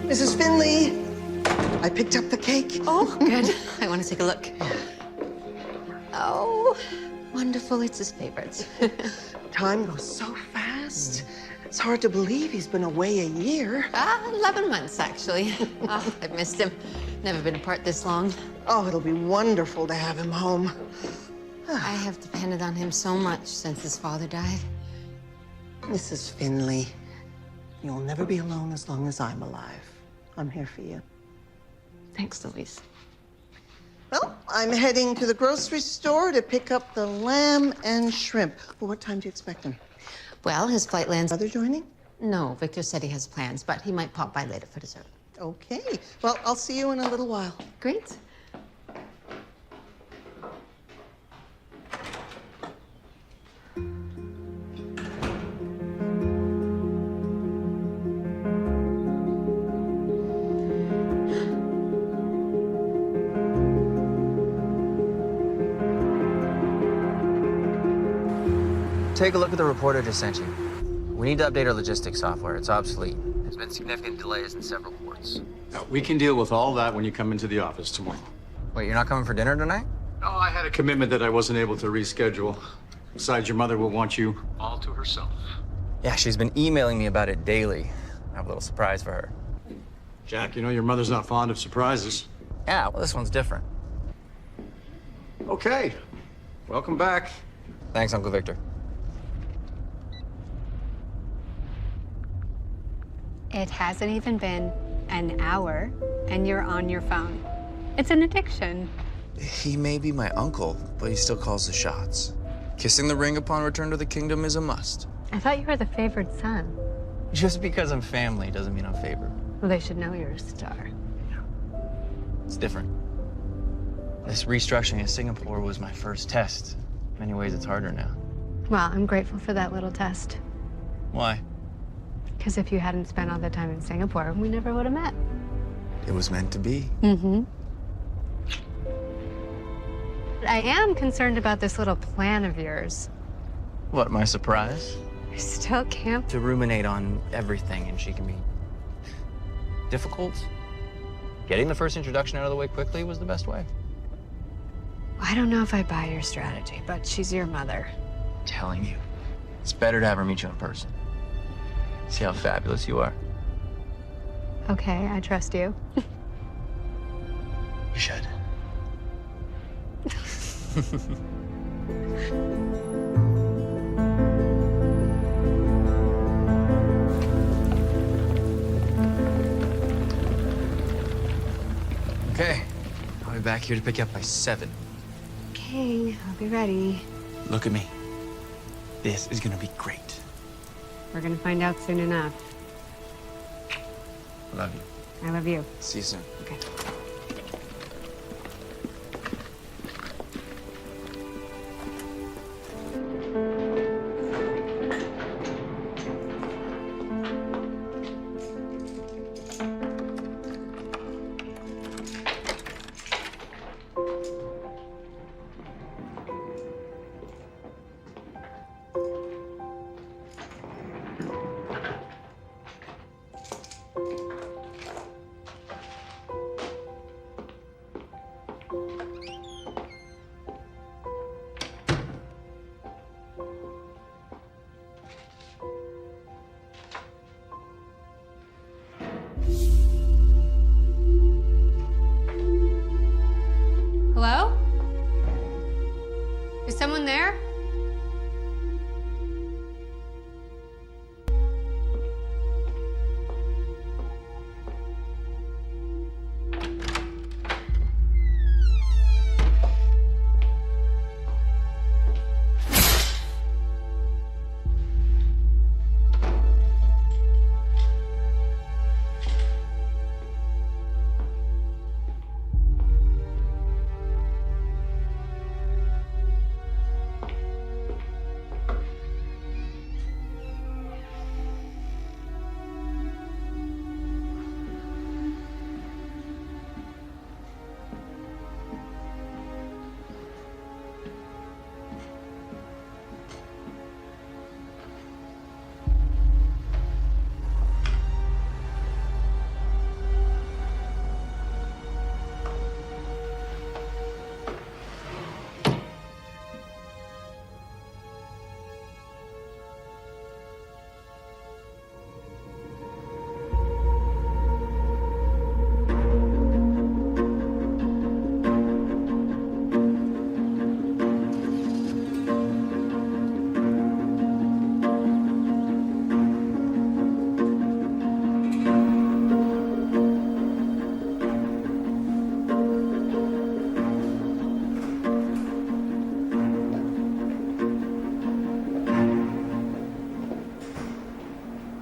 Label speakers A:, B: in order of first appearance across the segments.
A: Mrs. Finley, I picked up the cake.
B: Oh, good. I want to take a look. Oh, wonderful. It's his favorite.
A: Time goes so fast. It's hard to believe he's been away a year.
B: 11 months, actually. Oh, I've missed him. Never been apart this long.
A: Oh, it'll be wonderful to have him home.
B: I have depended on him so much since his father died.
A: Mrs. Finley, you'll never be alone as long as I'm alive. I'm here for you.
B: Thanks, Louise.
A: Well, I'm heading to the grocery store to pick up the lamb and shrimp. Well, what time do you expect him?
B: Well, his flight lands...
A: Brother joining?
B: No, Victor said he has plans, but he might pop by later for dessert.
A: Okay. Well, I'll see you in a little while.
B: Great.
C: Take a look at the report I just sent you. We need to update our logistics software. It's obsolete. There's been significant delays in several ports.
D: We can deal with all that when you come into the office tomorrow.
C: Wait, you're not coming for dinner tonight?
D: Oh, I had a commitment that I wasn't able to reschedule. Besides, your mother will want you all to herself.
C: Yeah, she's been emailing me about it daily. I have a little surprise for her.
D: Jack, you know your mother's not fond of surprises.
C: Yeah, well, this one's different.
D: Okay. Welcome back.
C: Thanks, Uncle Victor.
E: It hasn't even been an hour, and you're on your phone. It's an addiction.
F: He may be my uncle, but he still calls the shots. Kissing the ring upon return to the kingdom is a must.
E: I thought you were the favored son.
C: Just because I'm family doesn't mean I'm favored.
E: Well, they should know you're a star.
C: It's different. This restructuring in Singapore was my first test. In many ways, it's harder now.
E: Well, I'm grateful for that little test.
C: Why?
E: Because if you hadn't spent all the time in Singapore, we never would have met.
F: It was meant to be.
E: Mm-hmm. I am concerned about this little plan of yours.
C: What, my surprise?
E: I still can't.
C: To ruminate on everything, and she can be difficult. Getting the first introduction out of the way quickly was the best way.
E: I don't know if I buy your strategy, but she's your mother.
C: I'm telling you, it's better to have her meet you in person. See how fabulous you are.
E: Okay, I trust you.
C: You should. Okay, I'll be back here to pick you up by 7.
E: Okay, I'll be ready.
F: Look at me. This is gonna be great.
E: We're gonna find out soon enough.
F: Love you.
E: I love you.
F: See you soon.
E: Okay.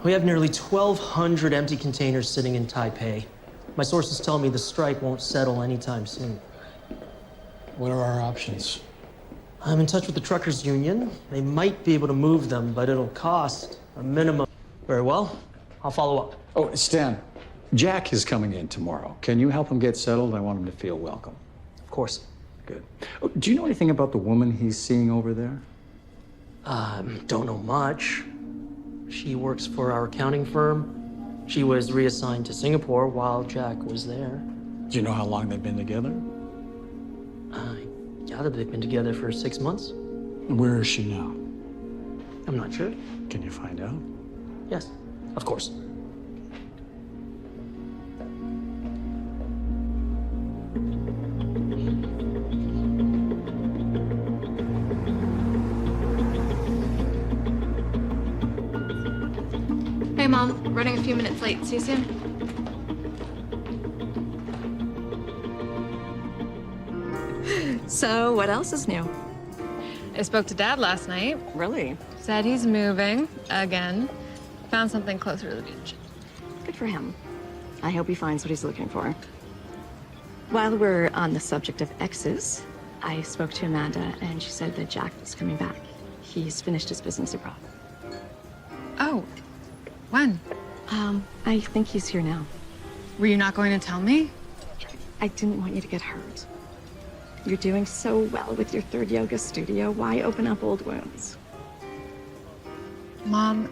G: We have nearly 1,200 empty containers sitting in Taipei. My sources tell me the strike won't settle anytime soon.
D: What are our options?
G: I'm in touch with the truckers union. They might be able to move them, but it'll cost a minimum. Very well. I'll follow up.
D: Oh, Stan, Jack is coming in tomorrow. Can you help him get settled? I want him to feel welcome.
G: Of course.
D: Good. Oh, do you know anything about the woman he's seeing over there?
G: Don't know much. She works for our accounting firm. She was reassigned to Singapore while Jack was there.
D: Do you know how long they've been together?
G: I gather they've been together for 6 months.
D: Where is she now?
G: I'm not sure.
D: Can you find out?
G: Yes, of course.
H: Hey, Mom. Running a few minutes late. See you soon.
I: So, what else is new?
H: I spoke to Dad last night.
I: Really?
H: Said he's moving again. Found something closer to the beach.
I: Good for him. I hope he finds what he's looking for. While we're on the subject of exes, I spoke to Amanda and she said that Jack was coming back. He's finished his business abroad.
H: Oh, when?
I: I think he's here now.
H: Were you not going to tell me?
I: I didn't want you to get hurt. You're doing so well with your third yoga studio. Why open up old wounds?
H: Mom,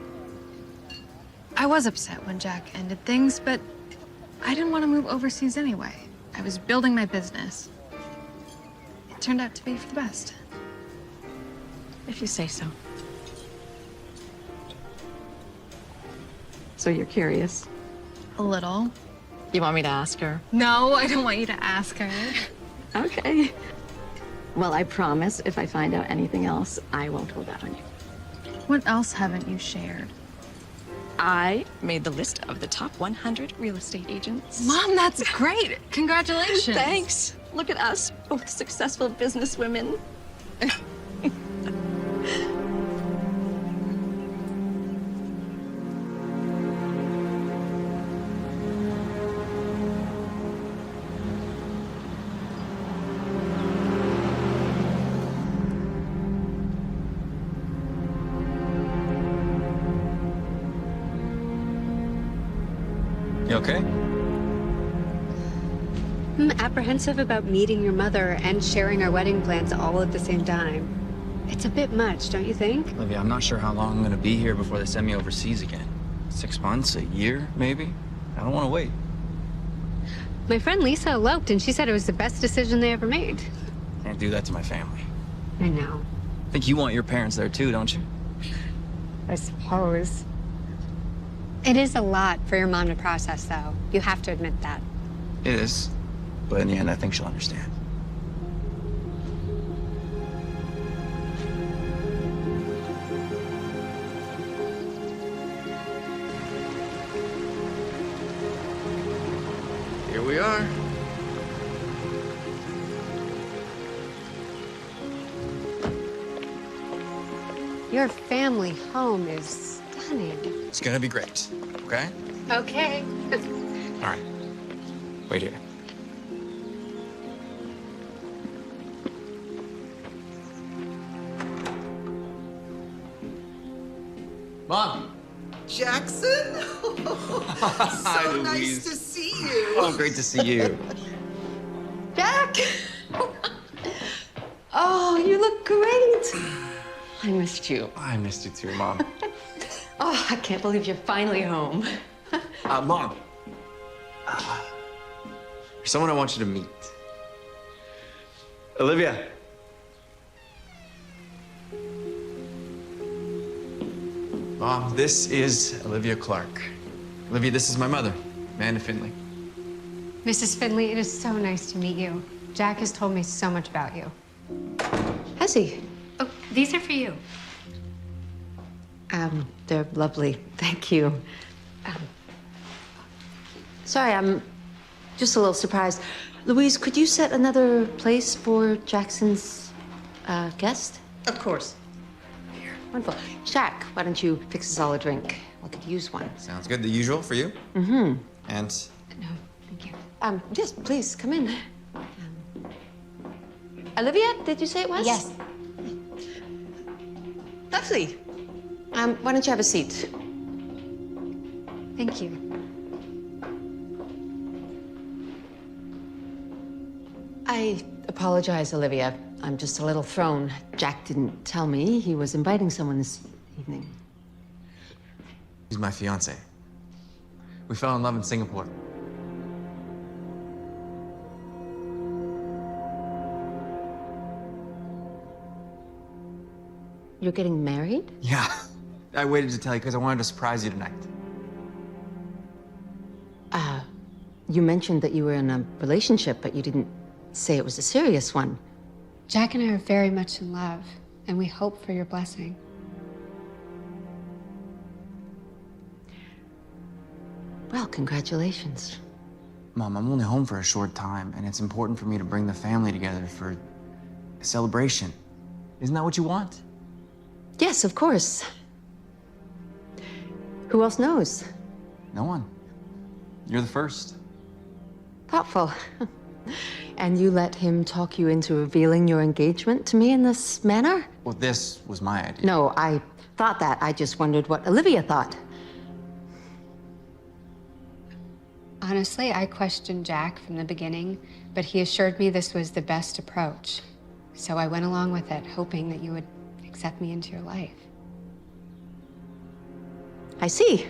H: I was upset when Jack ended things, but I didn't want to move overseas anyway. I was building my business. It turned out to be for the best.
I: If you say so. So you're curious?
H: A little.
I: You want me to ask her?
H: No, I don't want you to ask her.
I: Okay. Well, I promise if I find out anything else, I won't hold that on you.
H: What else haven't you shared?
I: I made the list of the top 100 real estate agents.
H: Mom, that's great. Congratulations.
I: Thanks. Look at us, both successful businesswomen.
F: You okay?
E: I'm apprehensive about meeting your mother and sharing our wedding plans all at the same time. It's a bit much, don't you think?
F: Olivia, I'm not sure how long I'm gonna be here before they send me overseas again. 6 months, a year, maybe? I don't wanna wait.
E: My friend Lisa eloped and she said it was the best decision they ever made.
F: Can't do that to my family.
E: I know.
F: I think you want your parents there too, don't you?
E: I suppose. It is a lot for your mom to process, though. You have to admit that.
F: It is. But in the end, I think she'll understand. Here we are.
E: Your family home is stunning.
F: It's gonna be great, okay?
E: Okay.
F: All right. Wait here. Mom!
A: Jackson?
F: Hi,
A: So
F: Louise.
A: nice to see you.
F: Oh, great to see you.
I: Jack! Oh, you look great. I missed you.
F: I missed you too, Mom.
I: Oh, I can't believe you're finally home.
F: Mom. There's someone I want you to meet. Olivia. Mom, this is Olivia Clark. Olivia, this is my mother, Amanda Finley.
E: Mrs. Finley, it is so nice to meet you. Jack has told me so much about you.
B: Has he?
E: Oh, these are for you.
B: They're lovely. Thank you. Sorry, I'm just a little surprised. Louise, could you set another place for Jackson's guest?
A: Of course.
B: Wonderful. Jack, why don't you fix us all a drink I could use one.
F: Sounds good. The usual for you? Mm-hmm. And
E: No, thank you.
B: Yes, please, come in. Olivia, did you say it was?
E: Yes.
B: Lovely. Why don't you have a seat?
E: Thank you.
B: I apologize, Olivia. I'm just a little thrown. Jack didn't tell me he was inviting someone this evening.
F: he's my fiance. We fell in love in Singapore.
B: You're getting married?
F: Yeah. I waited to tell you because I wanted to surprise you tonight.
B: You mentioned that you were in a relationship, but you didn't say it was a serious one.
E: Jack and I are very much in love, and we hope for your blessing.
B: Well, congratulations.
F: Mom, I'm only home for a short time, and it's important for me to bring the family together for a celebration. Isn't that what you want?
B: Yes, of course. Who else knows?
F: No one. You're the first.
B: Thoughtful. And you let him talk you into revealing your engagement to me in this manner?
F: Well, this was my idea.
B: No, I thought that. I just wondered what Olivia thought.
E: Honestly, I questioned Jack from the beginning, but he assured me this was the best approach. So I went along with it, hoping that you would accept me into your life.
B: I see.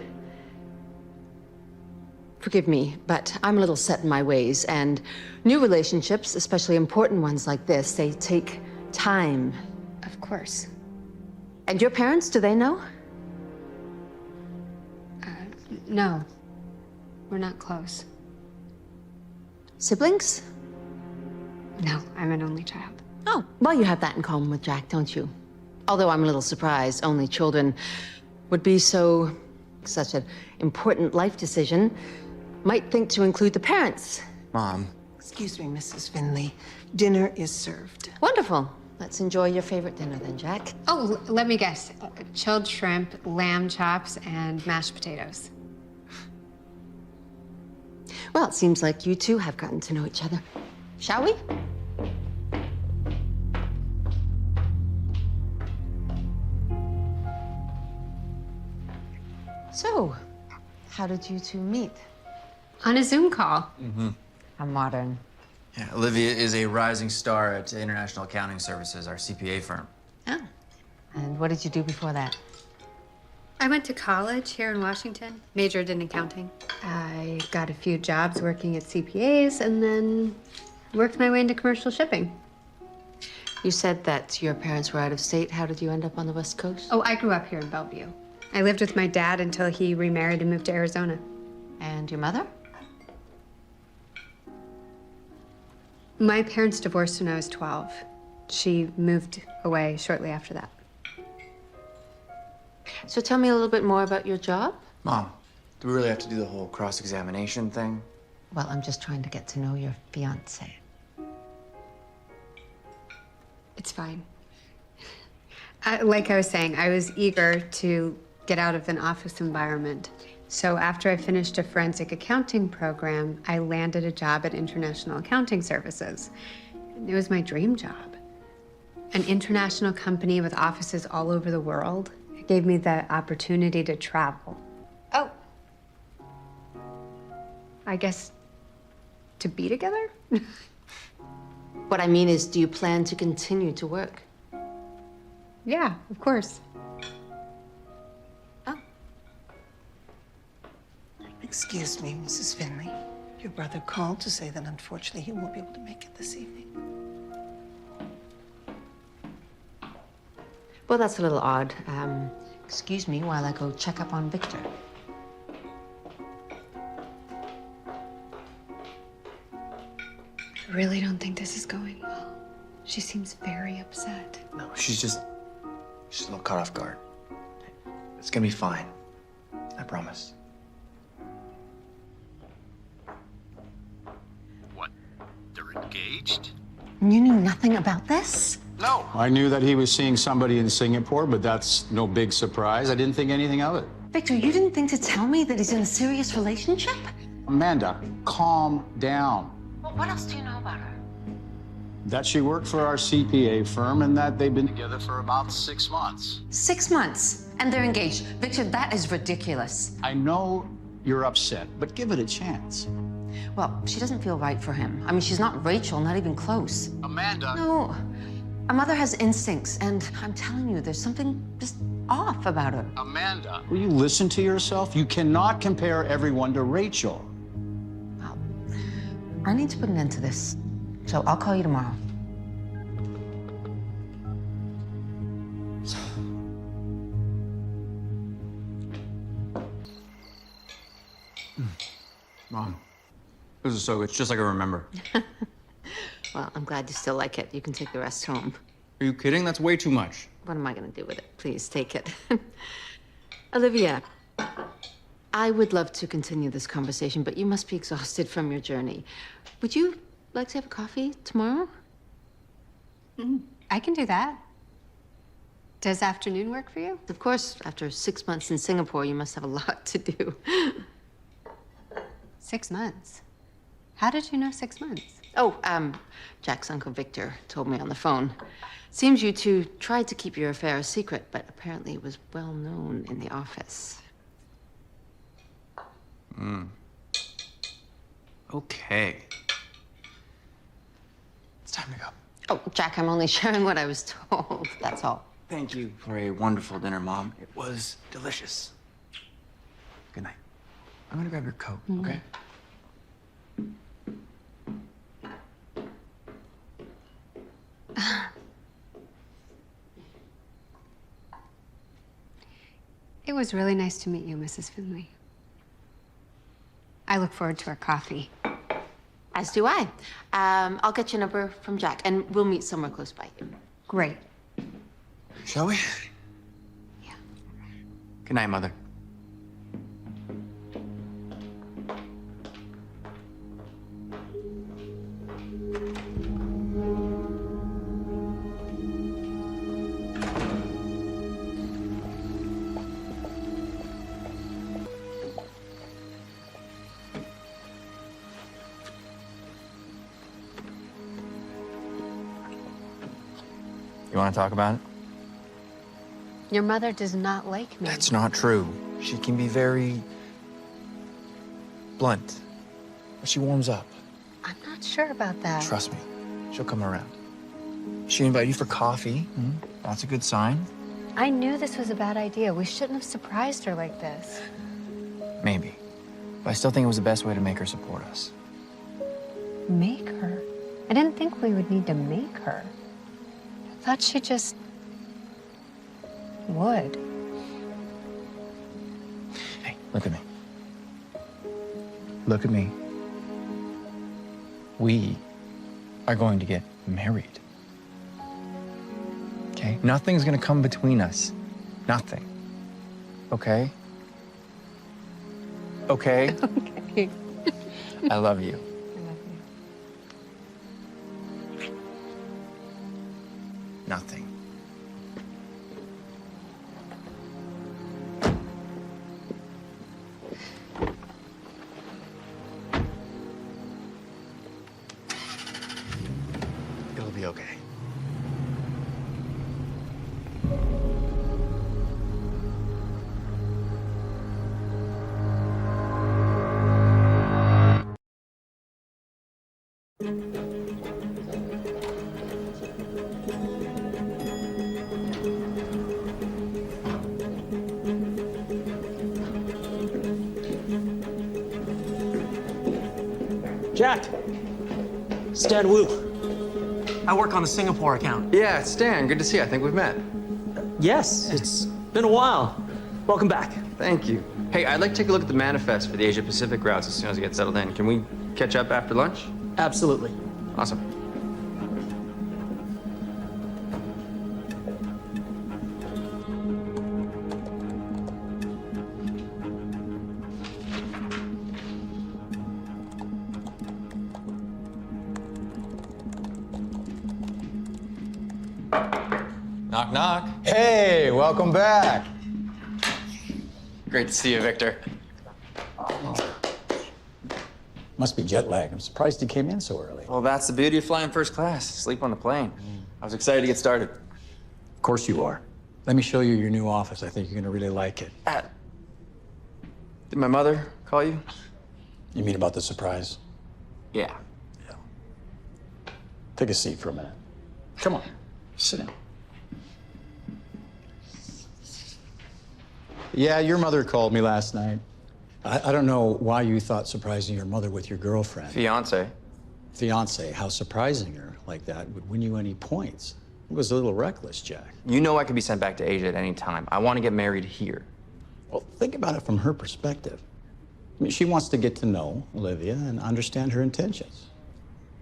B: Forgive me, but I'm a little set in my ways, and new relationships, especially important ones like this, they take time.
E: Of course.
B: And your parents, do they know?
E: No, we're not close.
B: Siblings?
E: No, I'm an only child.
B: Oh, well, you have that in common with Jack, don't you? Although I'm a little surprised only children would be such an important life decision, might think to include the parents.
F: Mom.
A: Excuse me, Mrs. Finley. Dinner is served.
B: Wonderful. Let's enjoy your favorite dinner then, Jack.
E: Oh, let me guess. Chilled shrimp, lamb chops, and mashed potatoes.
B: Well, it seems like you two have gotten to know each other. Shall we? So, how did you two meet?
E: On a Zoom call.
B: How modern.
F: Yeah, Olivia is a rising star at International Accounting Services, our CPA firm.
B: Oh. And what did you do before that?
E: I went to college here in Washington, majored in accounting. I got a few jobs working at CPAs and then worked my way into commercial shipping.
B: You said that your parents were out of state. How did you end up on the West Coast?
E: Oh, I grew up here in Bellevue. I lived with my dad until he remarried and moved to Arizona.
B: And your mother?
E: My parents divorced when I was 12. She moved away shortly after that.
B: So tell me a little bit more about your job.
F: Mom, do we really have to do the whole cross-examination thing?
B: Well, I'm just trying to get to know your fiancé.
E: It's fine. Like I was saying, I was eager to get out of an office environment. So after I finished a forensic accounting program, I landed a job at International Accounting Services. It was my dream job. An international company with offices all over the world. It gave me the opportunity to travel. Oh. I guess to be together?
B: What I mean is, do you plan to continue to work?
E: Yeah, of course.
B: Oh.
A: Excuse me, Mrs. Finley. Your brother called to say that unfortunately he won't be able to make it this evening.
B: Well, that's a little odd. Excuse me while I go check up on Victor.
E: I really don't think this is going well. She seems very upset.
F: No, she's a little caught off guard. It's gonna be fine. I promise.
J: What? They're engaged?
B: You knew nothing about this?
J: No.
D: I knew that he was seeing somebody in Singapore, but that's no big surprise. I didn't think anything of it.
B: Victor, you didn't think to tell me that he's in a serious relationship?
D: Amanda, calm down.
B: Well, what else do you know about her?
D: That she worked for our CPA firm and that they've been together for about 6 months.
B: 6 months, and they're engaged. Victor, that is ridiculous.
D: I know you're upset, but give it a chance.
B: Well, she doesn't feel right for him. I mean, she's not Rachel, not even close.
D: Amanda.
B: No, a mother has instincts, and I'm telling you, there's something just off about her.
D: Amanda. Will you listen to yourself? You cannot compare everyone to Rachel.
B: Well, I need to put an end to this, so I'll call you tomorrow.
F: Mom, this is so good. It's just like I remember.
B: Well, I'm glad you still like it. You can take the rest home.
F: Are you kidding? That's way too much.
B: What am I going to do with it? Please take it. Olivia, I would love to continue this conversation, but you must be exhausted from your journey. Would you like to have a coffee tomorrow?
E: I can do that. Does afternoon work for you?
B: Of course, after 6 months in Singapore, you must have a lot to do.
E: 6 months? How did you know 6 months?
B: Oh, Jack's Uncle Victor told me on the phone. Seems you two tried to keep your affair a secret, but apparently it was well known in the office.
F: Okay. It's time to go.
B: Oh, Jack, I'm only sharing what I was told. That's all.
F: Thank you for a wonderful dinner, Mom. It was delicious. Good night. I'm gonna grab your coat, okay?
E: It was really nice to meet you, Mrs. Finley. I look forward to our coffee.
B: As do I. I'll get your number from Jack, and we'll meet somewhere close by.
E: Great.
F: Shall we?
B: Yeah.
F: Good night, Mother. You want to talk about it?
E: Your mother does not like me.
F: That's not true. She can be very blunt, but she warms up.
E: I'm not sure about that.
F: Trust me, she'll come around. She invited you for coffee. That's a good sign.
E: I knew this was a bad idea. We shouldn't have surprised her like this.
F: Maybe. But I still think it was the best way to make her support us.
E: Make her? I didn't think we would need to make her. I thought she just would.
F: Hey, look at me. Look at me. We are going to get married. Okay? Nothing's gonna come between us. Nothing. Okay? Okay?
E: Okay.
F: I love you. Nothing. It'll be okay.
G: Jack, Stan Wu. I work on the Singapore account.
F: Yeah, Stan, good to see you. I think we've met.
G: Yes, it's been a while. Welcome back.
F: Thank you. Hey, I'd like to take a look at the manifest for the Asia Pacific routes as soon as I get settled in. Can we catch up after lunch?
G: Absolutely.
F: Awesome. Knock, knock.
D: Hey, welcome back.
F: Great to see you, Victor.
D: Must be jet lag. I'm surprised he came in so early.
F: Well, that's the beauty of flying first class. Sleep on the plane. I was excited to get started.
D: Of course you are. Let me show you your new office. I think you're gonna really like it.
F: Did my mother call you?
D: You mean about the surprise?
F: Yeah.
D: Take a seat for a minute. Come on, sit down. Yeah, your mother called me last night. I don't know why you thought surprising your mother with your girlfriend.
F: Fiance.
D: Fiance, how surprising her like that would win you any points. It was a little reckless, Jack.
F: You know I could be sent back to Asia at any time. I want to get married here.
D: Well, think about it from her perspective. I mean, she wants to get to know Olivia and understand her intentions.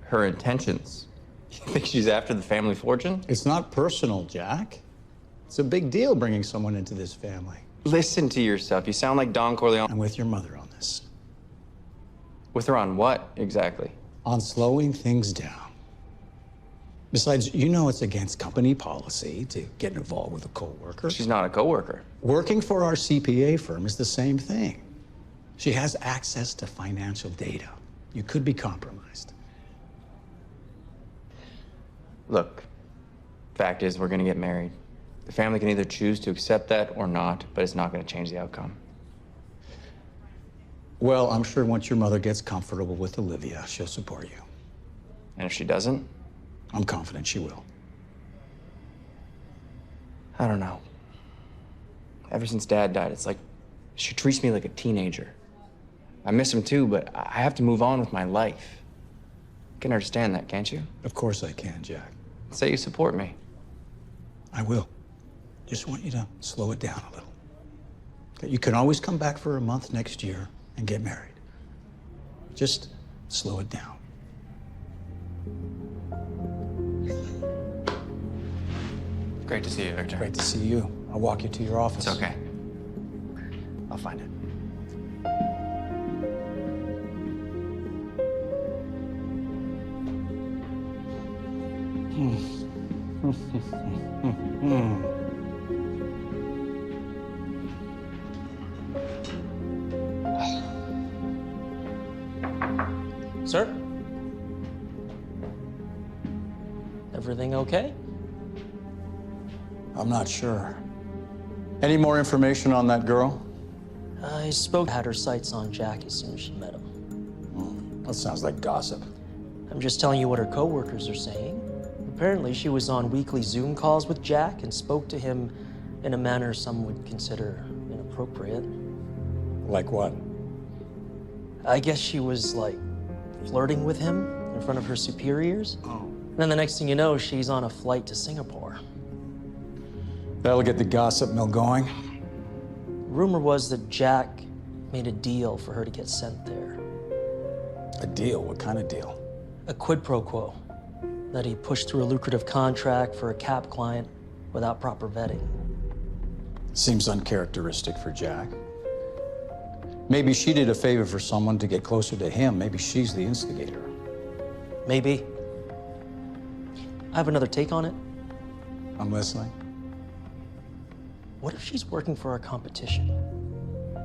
F: Her intentions? You think she's after the family fortune?
D: It's not personal, Jack. It's a big deal bringing someone into this family.
F: Listen to yourself. You sound like Don Corleone.
D: I'm with your mother on this.
F: With her on what, exactly?
D: On slowing things down. Besides, you know it's against company policy to get involved with a coworker.
F: She's not a coworker.
D: Working for our CPA firm is the same thing. She has access to financial data. You could be compromised.
F: Look, fact is, we're gonna get married. The family can either choose to accept that or not, but it's not gonna change the outcome.
D: Well, I'm sure once your mother gets comfortable with Olivia, she'll support you.
F: And if she doesn't?
D: I'm confident she will.
F: I don't know. Ever since Dad died, it's like she treats me like a teenager. I miss him too, but I have to move on with my life. You can understand that, can't you?
D: Of course I can, Jack.
F: Say you support me.
D: I will. Just want you to slow it down a little. You can always come back for a month next year and get married. Just slow it down.
F: Great to see you, Victor.
D: Great to see you. I'll walk you to your office.
F: It's okay.
D: I'll find it.
G: Sir? Everything okay?
D: I'm not sure. Any more information on that girl?
G: I had her sights on Jack as soon as she met him.
D: That sounds like gossip.
G: I'm just telling you what her coworkers are saying. Apparently, she was on weekly Zoom calls with Jack and spoke to him in a manner some would consider inappropriate.
D: Like what?
G: I guess she was, like, flirting with him in front of her superiors.
D: Oh.
G: And then the next thing you know, she's on a flight to Singapore.
D: That'll get the gossip mill going.
G: Rumor was that Jack made a deal for her to get sent there.
D: A deal? What kind of deal?
G: A quid pro quo. That he pushed through a lucrative contract for a cap client without proper vetting.
D: Seems uncharacteristic for Jack. Maybe she did a favor for someone to get closer to him. Maybe she's the instigator.
G: Maybe. I have another take on it.
D: I'm listening.
G: What if she's working for our competition?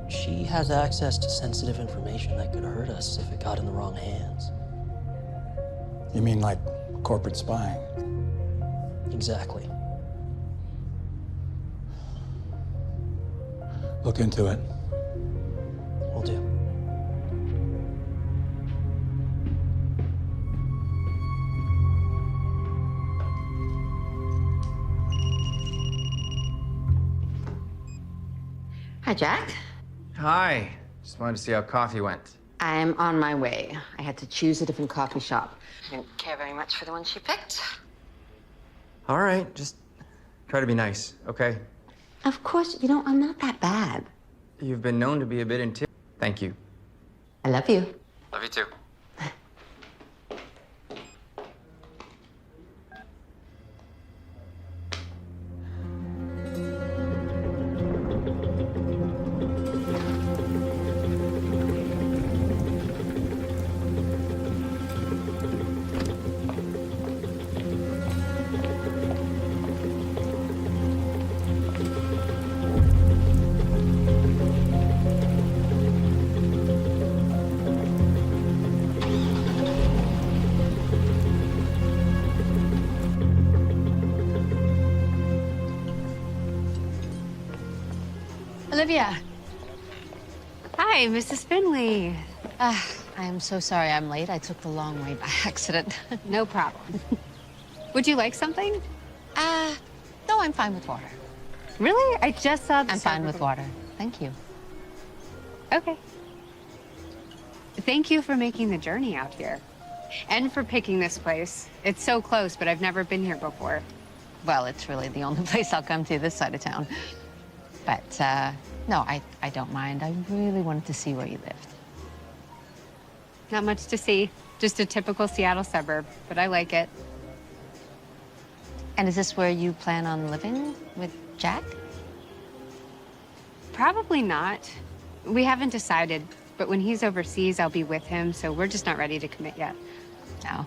G: She has access to sensitive information that could hurt us if it got in the wrong hands.
D: You mean like corporate spying?
G: Exactly.
D: Look into it.
G: Will do.
B: Hi, Jack.
F: Hi. Just wanted to see how coffee went.
B: I'm on my way. I had to choose a different coffee shop. I didn't care very much for the one she picked.
F: All right, just try to be nice, okay?
B: Of course, you know, I'm not that bad.
F: You've been known to be a bit intimidating. Thank you.
B: I love you.
F: Love you too.
B: Olivia.
E: Hi, Mrs. Finley.
B: I am so sorry I'm late. I took the long way by accident.
E: No problem. Would you like something?
B: No, I'm fine with water.
E: Really? I just saw the
B: I'm fine with water. Thank you.
E: Okay. Thank you for making the journey out here. And for picking this place. It's so close, but I've never been here before.
B: Well, it's really the only place I'll come to this side of town. But, no, I don't mind. I really wanted to see where you lived.
E: Not much to see. Just a typical Seattle suburb, but I like it.
B: And is this where you plan on living with Jack?
E: Probably not. We haven't decided, but when he's overseas, I'll be with him, so we're just not ready to commit yet.
B: No.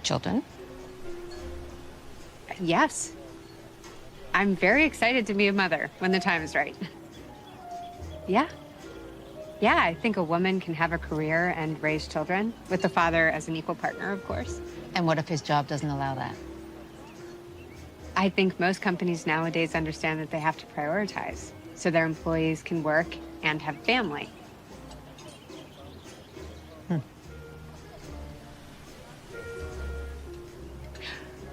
B: Children?
E: Yes. I'm very excited to be a mother when the time is right. Yeah. Yeah, I think a woman can have a career and raise children, with the father as an equal partner, of course.
B: And what if his job doesn't allow that?
E: I think most companies nowadays understand that they have to prioritize, so their employees can work and have family.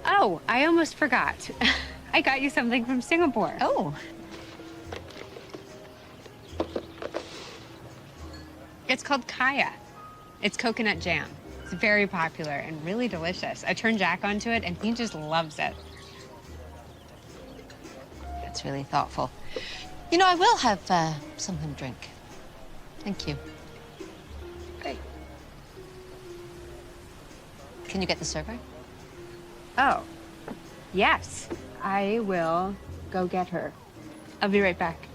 E: Oh, I almost forgot. I got you something from Singapore.
B: Oh.
E: It's called Kaya. It's coconut jam. It's very popular and really delicious. I turned Jack onto it and he just loves it.
B: That's really thoughtful. You know, I will have something to drink. Thank you.
E: Great.
B: Can you get the server?
E: Oh, yes. I will go get her. I'll be right back.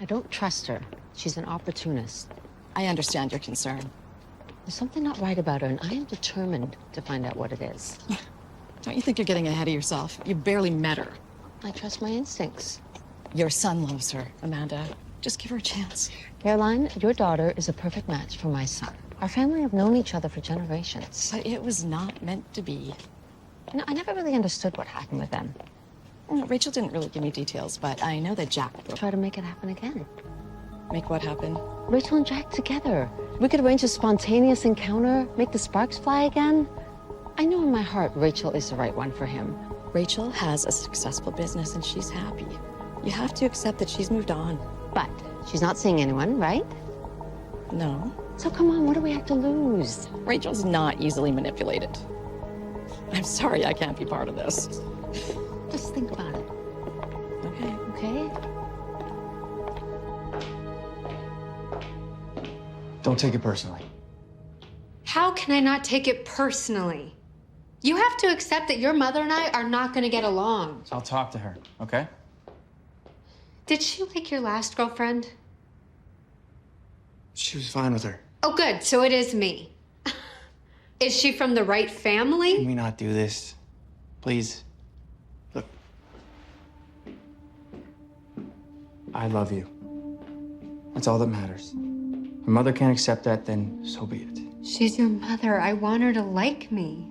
B: I don't trust her. She's an opportunist.
I: I understand your concern.
B: There's something not right about her, and I am determined to find out what it is.
I: Don't you think you're getting ahead of yourself? You barely met her.
B: I trust my instincts.
I: Your son loves her, Amanda. Just give her a chance.
B: Caroline, your daughter is a perfect match for my son. Our family have known each other for generations.
I: But it was not meant to be.
B: You know, I never really understood what happened with them.
I: Rachel didn't really give me details, but I know that Jack will
B: Try to make it happen again.
I: make what happen.
B: Rachel and Jack together. We could arrange a spontaneous encounter, make the sparks fly again. I know in my heart Rachel is the right one for him.
I: Rachel has a successful business and she's happy. You have to accept that she's moved on.
B: But she's not seeing anyone, right?
I: No.
B: So come on, what do we have to lose?
I: Rachel's not easily manipulated. I'm sorry I can't be part of this.
B: Just think about it.
I: Okay.
B: Okay?
F: Don't take it personally.
E: How can I not take it personally? You have to accept that your mother and I are not going to get along.
F: I'll talk to her, okay?
E: Did she like your last girlfriend?
F: She was fine with her.
E: Oh, good. So it is me. Is she from the right
F: Can
E: family?
F: we not do this? Please. Look. I love you. That's all that matters. If my mother can't accept that, then so be it.
E: She's your mother. I want her to like me.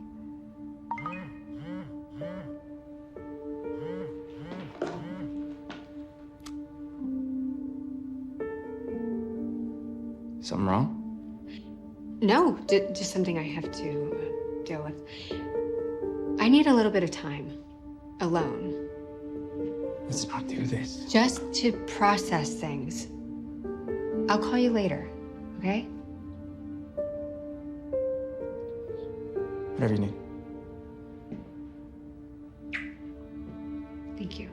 F: Something wrong?
E: No, just something I have to deal with. I need a little bit of time alone,
F: Let's not do this.
E: just to process things. I'll call you later, okay?
F: Whatever you need.
E: Thank you.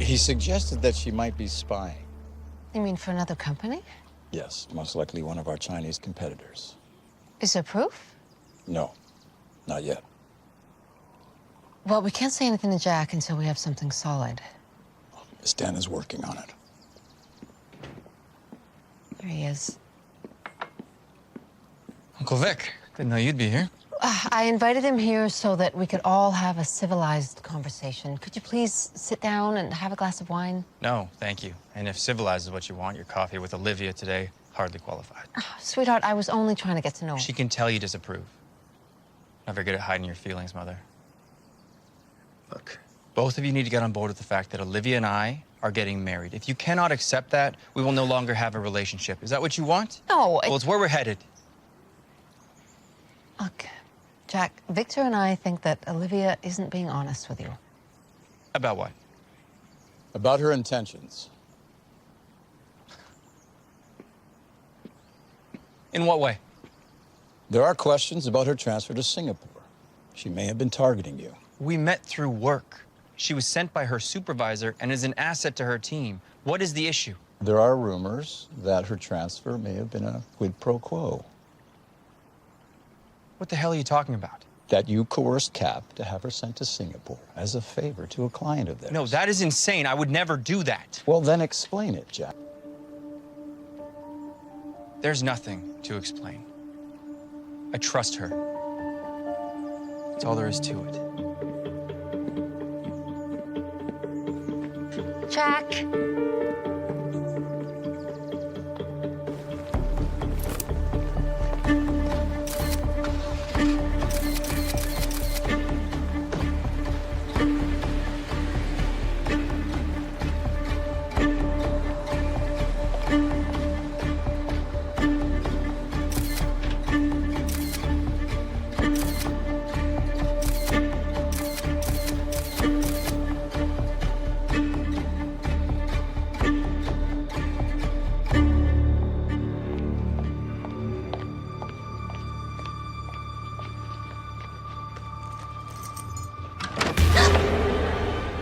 D: He suggested that she might be spying.
B: You mean for another company?
D: Yes, most likely one of our Chinese competitors.
B: Is there proof?
D: No, not yet.
B: Well, we can't say anything to Jack until we have something solid.
D: Miss Dan is working on it.
B: There he is.
F: Uncle Vic, didn't know you'd be here.
B: I invited him here so that we could all have a civilized conversation. Could you please sit down and have a glass of wine?
F: No, thank you. And if civilized is what you want, your coffee with Olivia today, hardly qualified.
B: Sweetheart, I was only trying to get to know him.
F: She can tell you disapprove. Never good at hiding your feelings, Mother. Look, both of you need to get on board with the fact that Olivia and I are getting married. If you cannot accept that, we will no longer have a relationship. Is that what you want?
B: No.
F: Well, it's where we're headed.
B: Look, Jack, Victor and I think that Olivia isn't being honest with you.
F: About what?
D: About her intentions.
F: In what way?
D: There are questions about her transfer to Singapore. She may have been targeting you.
F: We met through work. She was sent by her supervisor and is an asset to her team. What is the issue?
D: There are rumors that her transfer may have been a quid pro quo.
F: What the hell are you talking about?
D: That you coerced Cap to have her sent to Singapore as a favor to a client of theirs.
F: No, that is insane. I would never do that.
D: Well, then explain it, Jack.
F: There's nothing to explain. I trust her. That's all there is to it.
B: Jack.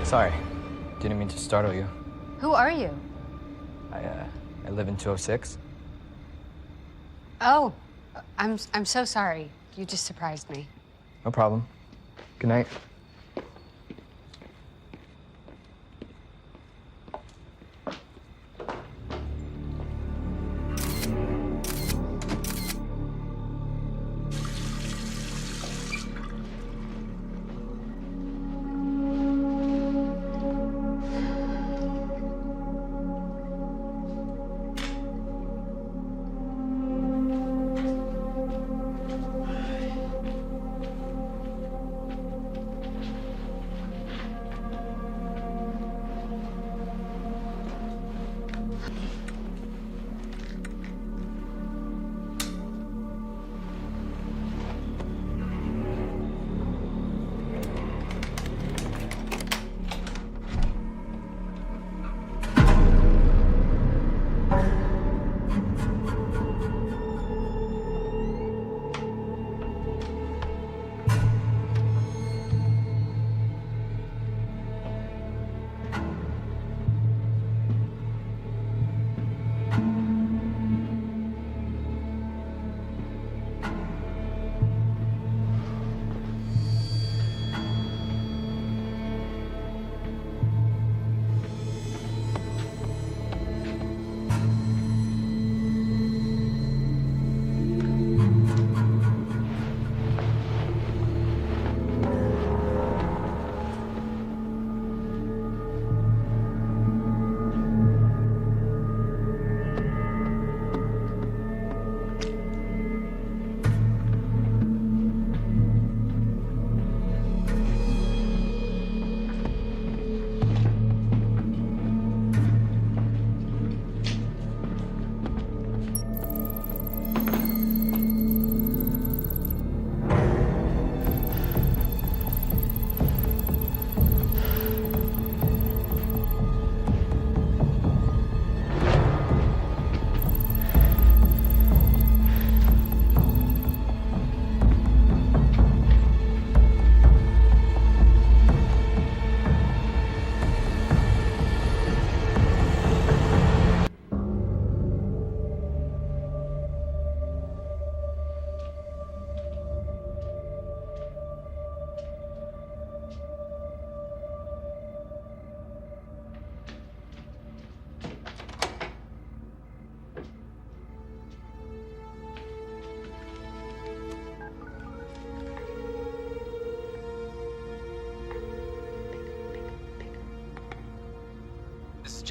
K: Sorry, didn't mean to startle you.
E: Who are you?
K: I live in 206.
E: Oh, I'm so sorry. You just surprised me.
K: No problem. Good night.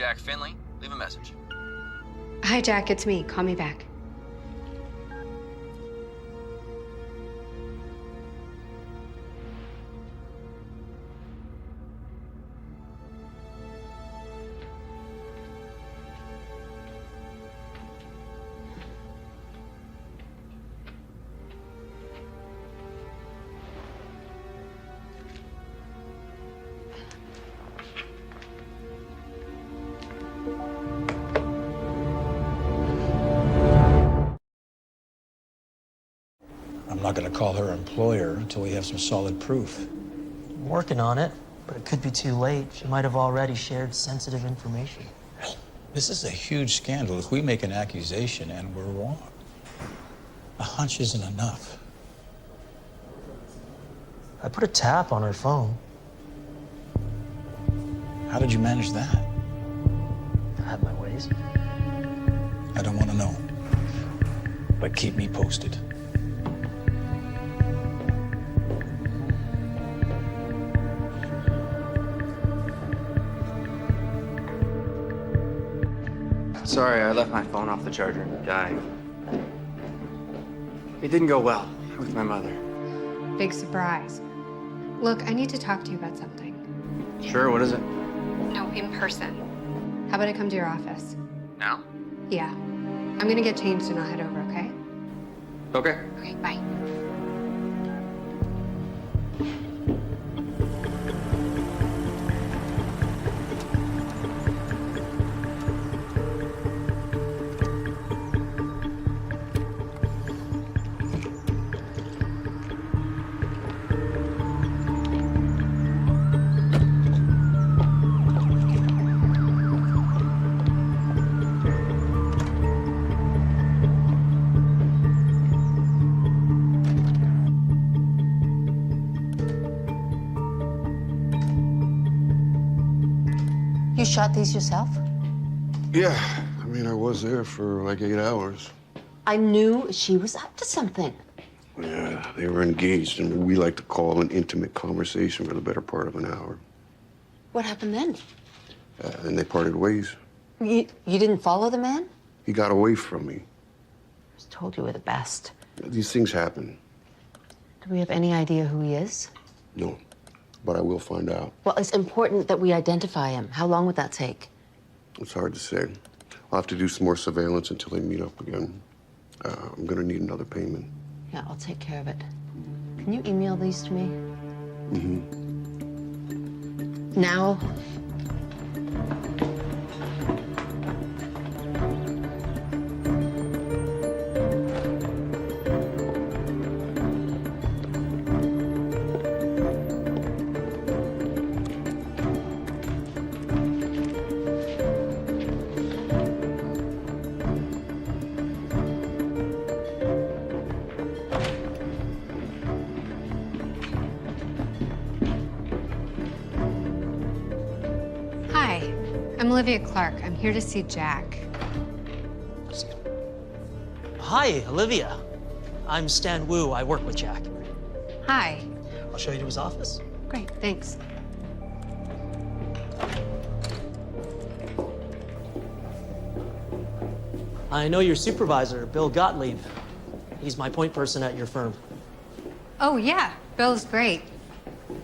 F: Jack Finley. Leave a message.
E: Hi, Jack. It's me. Call me back.
D: I'm not going to call her employer until we have some solid proof.
G: I'm working on it, but it could be too late. She might have already shared sensitive information.
D: This is a huge scandal if we make an accusation and we're wrong. A hunch isn't enough.
G: I put a tap on her phone.
D: How did you manage that?
G: I have my ways.
D: I don't want to know. But keep me posted.
F: Sorry, I left my phone off the charger and it died. It didn't go well with my mother.
E: Big surprise. Look, I need to talk to you about something.
F: Sure, what is it?
E: No, in person. How about I come to your office?
F: Now?
E: Yeah. I'm gonna get changed and I'll head over, okay?
F: Okay.
E: Okay, bye.
B: You shot these yourself?
L: Yeah, I mean, I was there for like 8 hours.
B: I knew she was up to something.
L: Yeah, they were engaged in what we like to call an intimate conversation for the better part of an hour.
B: What happened then?
L: And they parted ways.
B: You didn't follow the man?
L: He got away from me.
B: I was told you were the best.
L: These things happen.
B: Do we have any idea who he is?
L: No, but I will find out.
B: Well, it's important that we identify him. How long would that take?
L: It's hard to say. I'll have to do some more surveillance until they meet up again. I'm gonna need another payment.
B: Yeah, I'll take care of it. Can you email these to me?
L: Mm-hmm.
B: Now?
E: Hi, I'm Olivia Clark. I'm here to see Jack.
G: Hi, Olivia. I'm Stan Wu. I work with Jack.
E: Hi.
G: I'll show you to his office.
E: Great, thanks.
G: I know your supervisor, Bill Gottlieb. He's my point person at your firm.
E: Oh, yeah, Bill's great.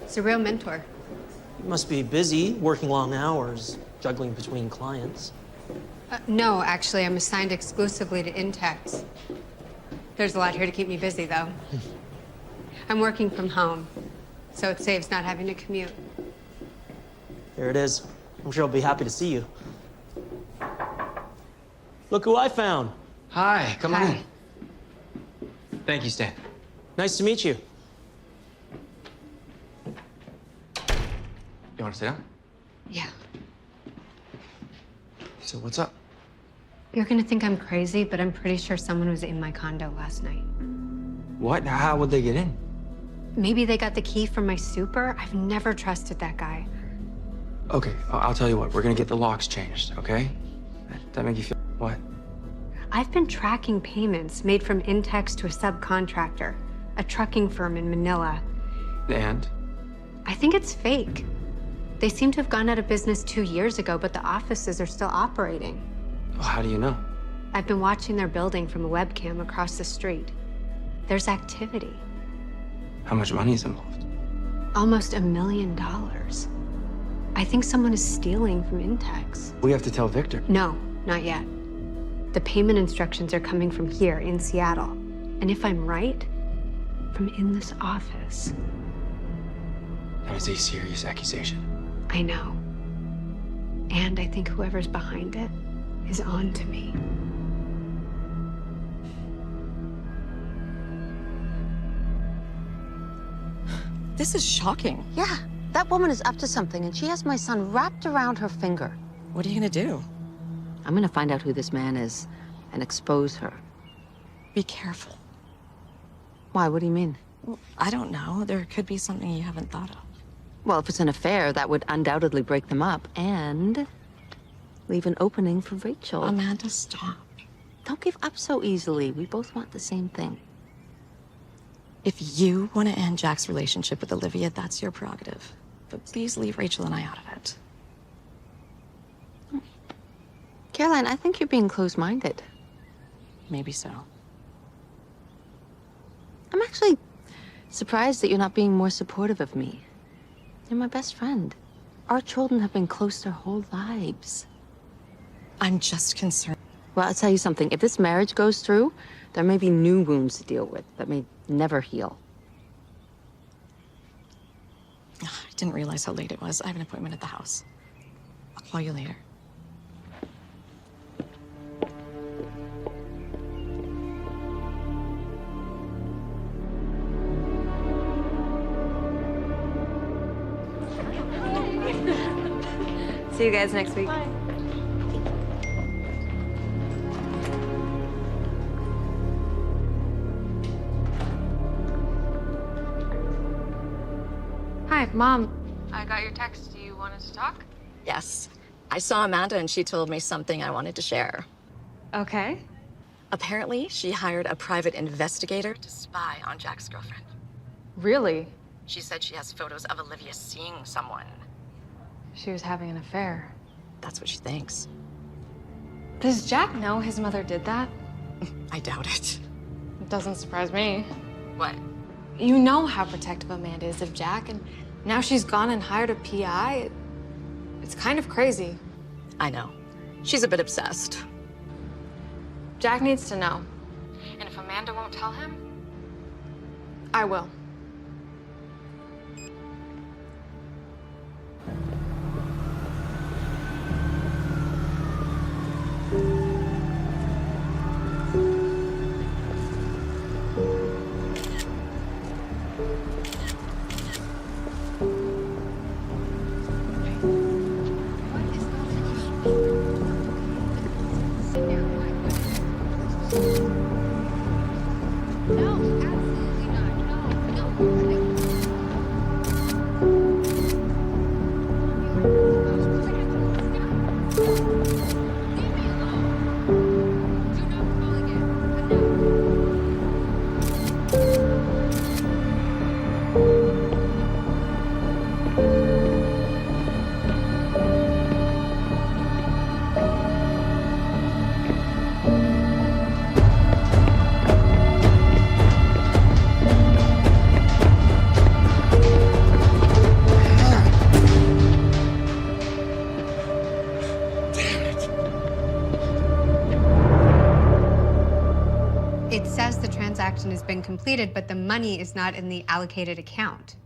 E: He's a real mentor.
G: You must be busy, working long hours, juggling between clients.
E: No, actually, I'm assigned exclusively to Intex. There's a lot here to keep me busy, though. I'm working from home, so it saves not having to commute.
G: Here it is. I'm sure I'll be happy to see you. Look who I found.
F: Hi, come on in. Thank you, Stan.
G: Nice to meet you.
F: You want to sit down?
E: Yeah.
F: So what's up?
E: You're gonna think I'm crazy, but I'm pretty sure someone was in my condo last night.
F: What? How would they get in?
E: Maybe they got the key from my super. I've never trusted that guy.
F: Okay, I'll tell you what. We're gonna get the locks changed, okay? That make you feel what?
E: I've been tracking payments made from Intex to a They seem to have gone out of business 2 years ago, but the offices are still operating.
F: Well, how do you know?
E: I've been watching their building from a webcam across the street. There's activity.
F: How much money is involved?
E: Almost $1 million. I think someone is stealing from Intex.
F: We have to tell Victor.
E: No, not yet. The payment instructions are coming from here in Seattle. And if I'm right, from in this office.
F: That is a serious accusation.
E: I know. And I think whoever's behind it is on to me.
I: This is shocking.
B: Yeah, that woman is up to something, and she has my son wrapped around her finger.
I: What are you gonna do?
B: I'm gonna find out who this man is and expose her.
I: Be careful.
B: Why? What do you mean?
I: Well, I don't know. There could be something you haven't thought of.
B: Well, if it's an affair, that would undoubtedly break them up and leave an opening for Rachel.
I: Amanda, stop.
B: Don't give up so easily. We both want the same thing.
I: If you want to end Jack's relationship with Olivia, that's your prerogative. But please leave Rachel and I out of it.
B: Caroline, I think you're being close-minded.
I: Maybe so.
B: I'm actually surprised that you're not being more supportive of me. You're my best friend. Our children have been close their whole lives.
I: I'm just concerned.
B: Well, I'll tell you something. If this marriage goes through, there may be new wounds to deal with that may never heal.
I: I didn't realize how late it was. I have an appointment at the house. I'll call you later.
H: See you guys next week. Hi, Mom. I got your text. Do you want us to talk?
I: Yes. I saw Amanda and she told me something I wanted to share.
H: Okay.
I: Apparently, she hired a private investigator to spy on Jack's girlfriend.
H: Really?
I: She said she has photos of Olivia seeing someone.
H: She was having an affair.
I: That's what she thinks.
H: Does Jack know his mother did that?
I: I doubt it.
H: It doesn't surprise me.
I: What?
H: You know how protective Amanda is of Jack, and now she's gone and hired a PI. It's kind of crazy.
I: I know. She's a bit obsessed.
H: Jack needs to know. And if Amanda won't tell him, I will.
E: It says the transaction has been completed, but the money is not in the allocated account.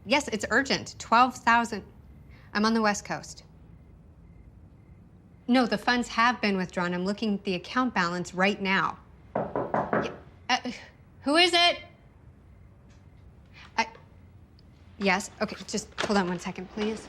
E: Yes, it's urgent. 12,000. I'm on the West Coast. No, the funds have been withdrawn. I'm looking at the account balance right now. Who is it? Yes, okay, just hold on one second, please.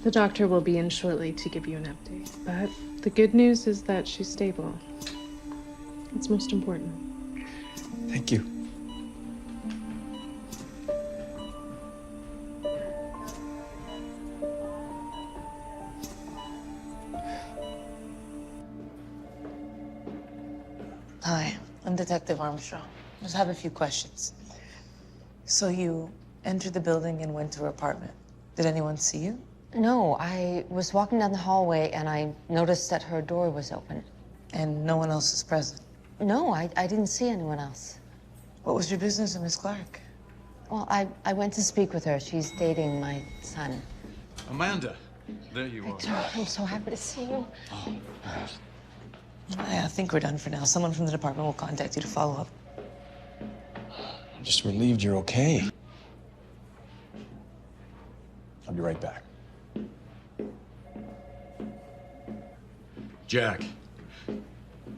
M: The doctor will be in shortly to give you an update, but the good news is that she's stable. It's most important.
D: Thank you.
N: Hi, I'm Detective Armstrong. Just have a few questions. So you entered the building and went to her apartment. Did anyone see you?
B: No, I was walking down the hallway and I noticed that her door was open.
N: And no one else is present?
B: No, I didn't see anyone else.
N: What was your business with Miss Clark?
B: Well, I went to speak with her. She's dating my son.
O: Amanda, there you are.
B: Victor, I'm so happy to see you.
N: I think we're done for now. Someone from the department will contact you to follow up.
D: I'm just relieved you're okay. I'll be right back.
O: Jack,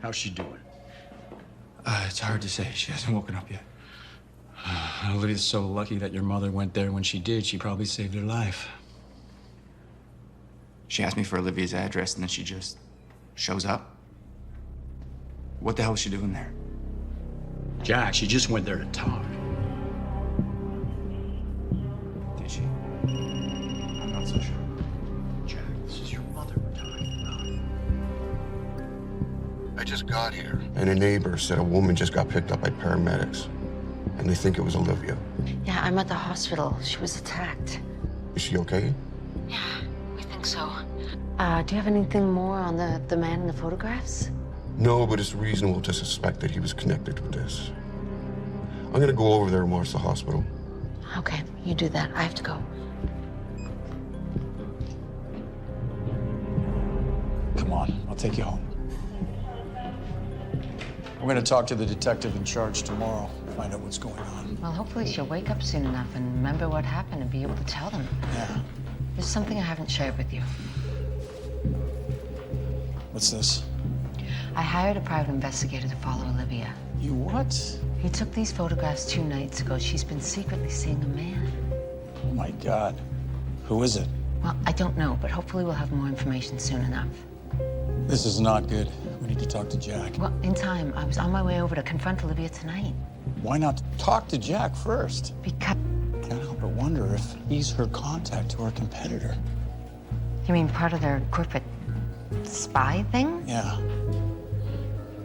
O: how's she doing?
F: It's hard to say. She hasn't woken up yet.
O: Olivia's so lucky that your mother went there when she did. She probably saved her life.
F: She asked me for Olivia's address and then she just shows up. What the hell is she doing there?
O: Jack, she just went there to talk.
F: Did she? I'm not so sure.
O: Jack, this is your mother we're talking about.
L: I just got here, and a neighbor said a woman just got picked up by paramedics, and they think it was Olivia.
B: Yeah, I'm at the hospital. She was attacked.
L: Is she okay?
B: Yeah, we think so. Do you have anything more on the man in the photographs?
L: No, but it's reasonable to suspect that he was connected with this. I'm gonna go over there and watch the hospital.
B: Okay, you do that. I have to go.
D: Come on, I'll take you home. We're gonna talk to the detective in charge tomorrow, find out what's going on.
B: Well, hopefully she'll wake up soon enough and remember what happened and be able to tell them.
D: Yeah.
B: There's something I haven't shared with you.
D: What's this?
B: I hired a private investigator to follow Olivia.
D: You what?
B: He took these photographs 2 nights ago. She's been secretly seeing a man.
D: Oh my God. Who is it?
B: Well, I don't know, but hopefully we'll have more information soon enough.
D: This is not good. We need to talk to Jack.
B: Well, in time. I was on my way over to confront Olivia tonight.
D: Why not talk to Jack first?
B: Because...
D: Can't help but wonder if he's her contact to our competitor.
B: You mean part of their corporate spy thing?
D: Yeah.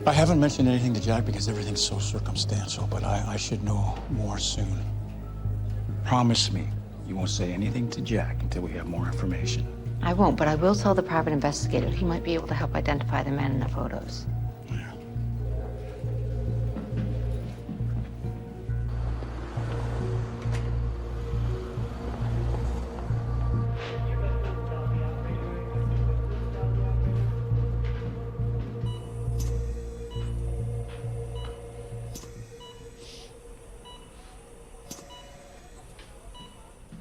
D: I haven't mentioned anything to Jack because everything's so circumstantial, but I should know more soon. Promise me you won't say anything to Jack until we have more information.
B: I won't, but I will tell the private investigator. He might be able to help identify the man in the photos.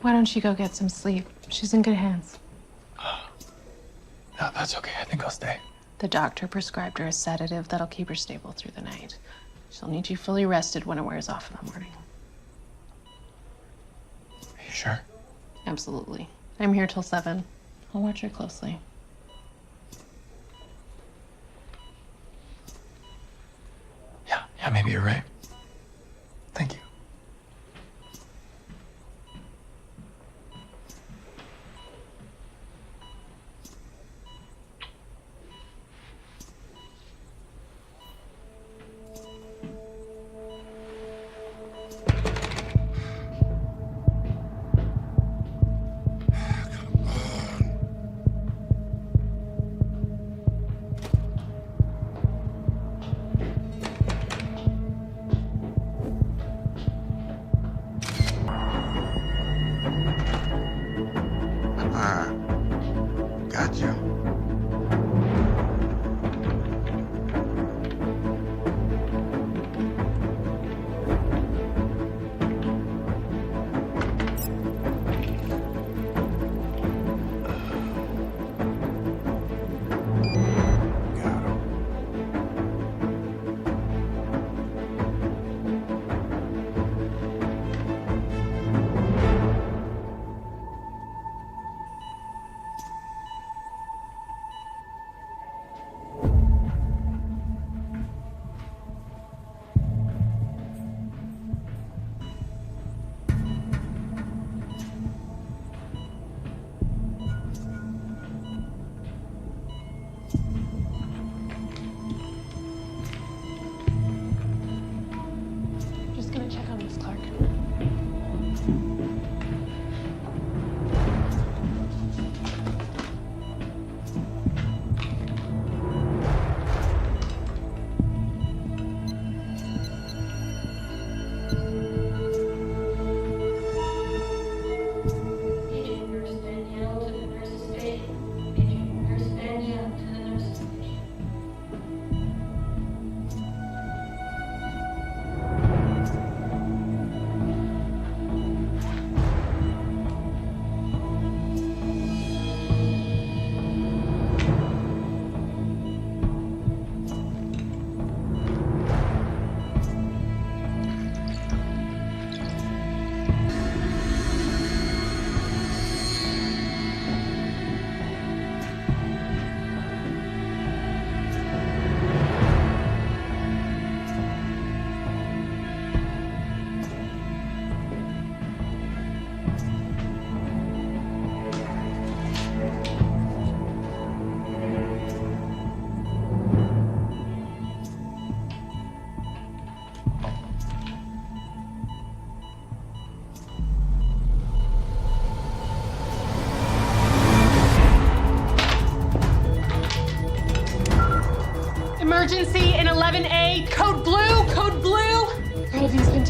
M: Why don't you go get some sleep? She's in good hands.
K: No, that's okay. I think I'll stay.
M: The doctor prescribed her a sedative that'll keep her stable through the night. She'll need you fully rested when it wears off in the morning.
K: Are you sure?
M: Absolutely. I'm here till 7. I'll watch her closely.
K: Yeah, maybe you're right. Thank you.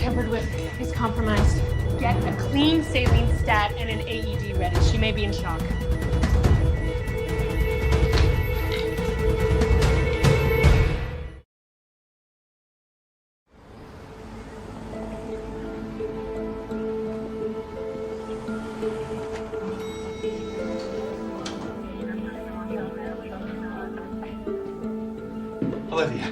P: tampered with. He's compromised. Get a clean saline stat and an AED ready. She may be in shock.
F: Olivia.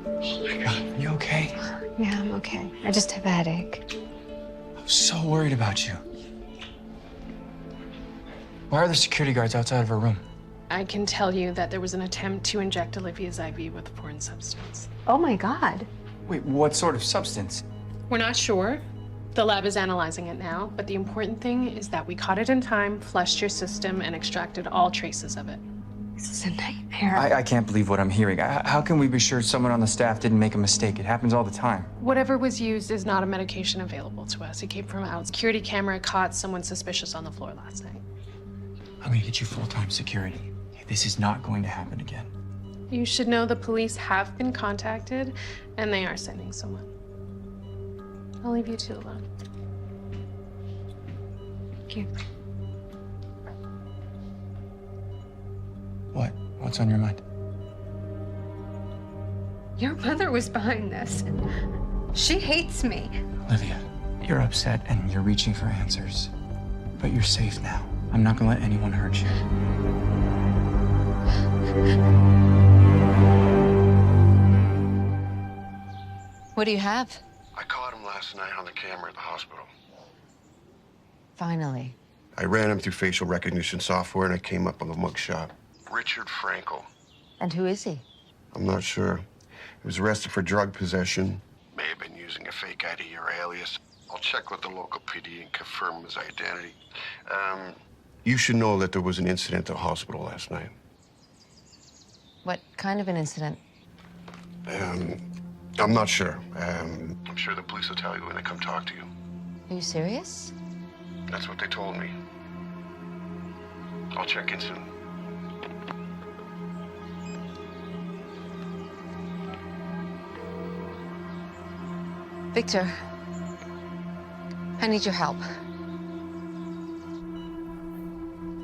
F: Oh my God, are you okay?
E: Yeah, I'm okay. I just have a headache.
F: I'm so worried about you. Why are there security guards outside of her room?
P: I can tell you that there was an attempt to inject Olivia's IV with a foreign substance.
E: Oh my God.
F: Wait, what sort of substance?
P: We're not sure. The lab is analyzing it now, but the important thing is that we caught it in time, flushed your system, and extracted all traces of it.
E: This is a nightmare.
F: I can't believe what I'm hearing. How can we be sure someone on the staff didn't make a mistake? It happens all the time.
P: Whatever was used is not a medication available to us. It came from out. Security camera caught someone suspicious on the floor last night.
F: I'm gonna get you full-time security. This is not going to happen again.
P: You should know the police have been contacted, and they are sending someone. I'll leave you two alone.
E: Thank you.
F: What? What's on your mind?
E: Your mother was behind this. She hates me.
F: Olivia, you're upset and you're reaching for answers. But you're safe now. I'm not gonna let anyone hurt you.
B: What do you have?
L: I caught him last night on the camera at the hospital.
B: Finally.
L: I ran him through facial recognition software and I came up with a mugshot. Richard Frankel.
B: And who is he?
L: I'm not sure. He was arrested for drug possession. May have been using a fake ID or alias. I'll check with the local PD and confirm his identity. You should know that there was an incident at the hospital last night.
B: What kind of an incident?
L: I'm not sure. I'm sure the police will tell you when they come talk to you.
B: Are you serious?
L: That's what they told me. I'll check in soon.
B: Victor, I need your help.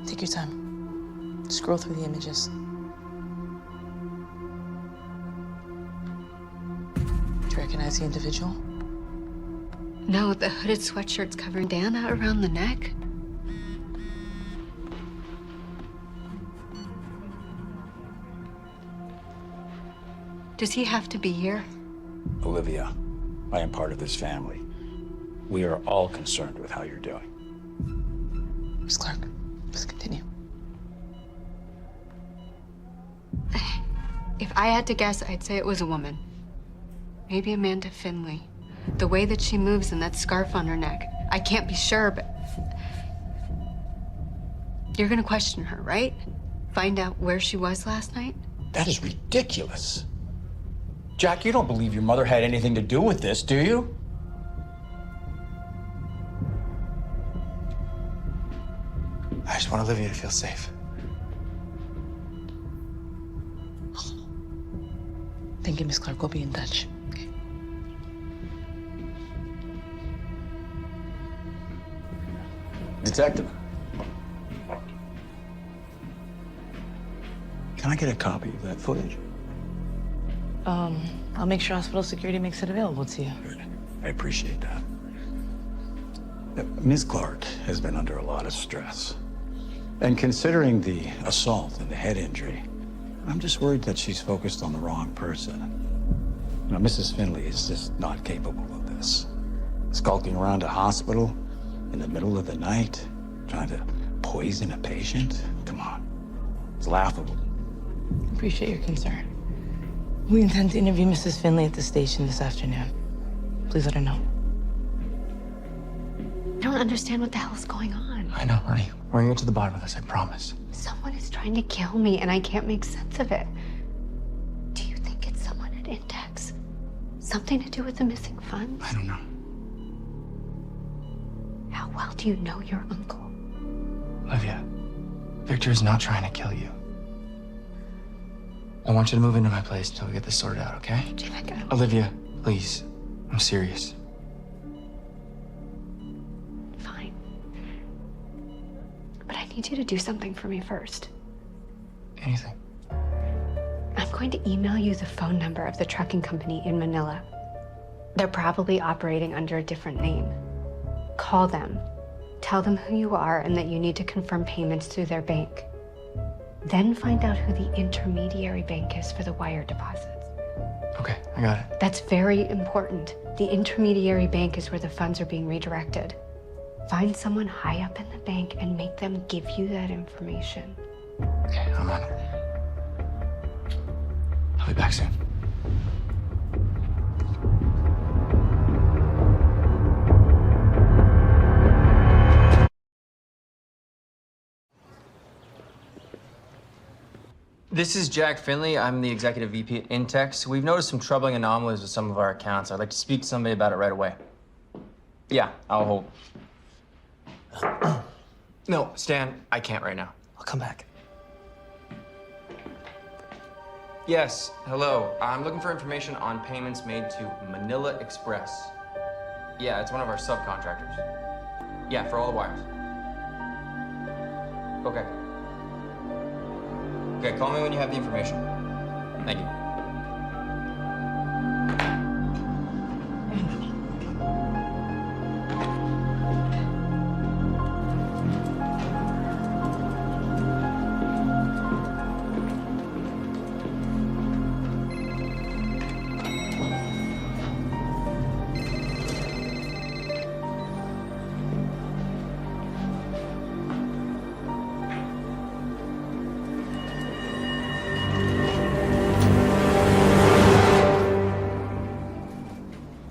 N: Take your time. Scroll through the images. Do you recognize the individual?
E: No, the hooded sweatshirt's covering Dana around the neck. Does he have to be here?
D: Olivia, I am part of this family. We are all concerned with how you're doing.
N: Miss Clark, please continue.
E: If I had to guess, I'd say it was a woman. Maybe Amanda Finley. The way that she moves and that scarf on her neck. I can't be sure, but... You're gonna question her, right? Find out where she was last night?
D: That is ridiculous. Jack, you don't believe your mother had anything to do with this, do you?
F: I just want Olivia to feel safe.
N: Thank you, Miss Clark. We'll be in touch.
D: Detective. Can I get a copy of that footage?
N: I'll make sure hospital security makes it available to you.
D: Good. I appreciate that. Ms. Clark has been under a lot of stress. And considering the assault and the head injury, I'm just worried that she's focused on the wrong person. Now, Mrs. Finley is just not capable of this. Skulking around a hospital in the middle of the night, trying to poison a patient? Come on. It's laughable.
N: Appreciate your concern. We intend to interview Mrs. Finley at the station this afternoon. Please let her know.
E: I don't understand what the hell is going on.
F: I know, honey. We're gonna get to the bottom of this, I promise.
E: Someone is trying to kill me, and I can't make sense of it. Do you think it's someone at Intex? Something to do with the missing funds?
F: I don't know.
E: How well do you know your uncle?
F: Olivia, Victor is not trying to kill you. I want you to move into my place until we get this sorted out, okay?
E: Jim,
F: Olivia, please. I'm serious.
E: need you to do something for me first.
F: Anything.
E: I'm going to email you the phone number of the trucking company in Manila. They're probably operating under a different name. Call them. Tell them who you are and that you need to confirm payments through their bank. Then find out who the intermediary bank is for the wire deposits.
F: Okay, I got it.
E: That's very important. The intermediary bank is where the funds are being redirected. Find someone high up in the bank and make them give you that information.
F: Okay, I'm on it. I'll be back soon. This is Jack Finley. I'm the executive VP at Intex. We've noticed some troubling anomalies with some of our accounts. I'd like to speak to somebody about it right away. Yeah, I'll hold. No, Stan, I can't right now.
G: I'll come back.
F: Yes, hello. I'm looking for information on payments made to Manila Express. Yeah, it's one of our subcontractors. Yeah, for all the wires. Okay. Okay, call me when you have the information. Thank you.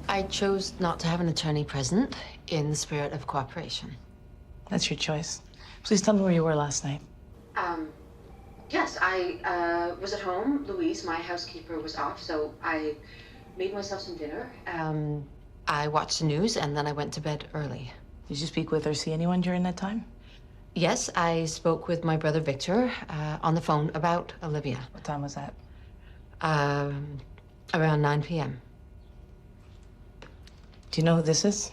B: I chose not to have an attorney present in the spirit of cooperation.
N: That's your choice. Please tell me where you were last night.
B: Yes, I was at home. Louise, my housekeeper, was off, so I made myself some dinner. I watched the news, and then I went to bed early.
N: Did you speak with or see anyone during that time?
B: Yes, I spoke with my brother Victor on the phone about Olivia.
N: What time was that?
B: Around 9 p.m.
N: Do you know who this is?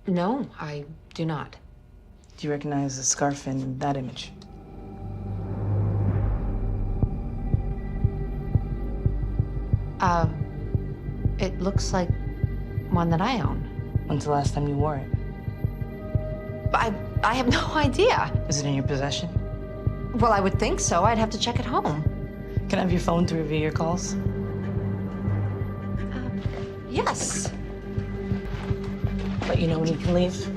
B: No, I do not.
N: Do you recognize the scarf in that image?
B: It looks like one that I own.
N: When's the last time you wore it?
B: I have no idea.
N: Is it in your possession?
B: Well, I would think so. I'd have to check at home.
N: Can I have your phone to review your calls?
B: Yes.
N: Let you know when you can leave.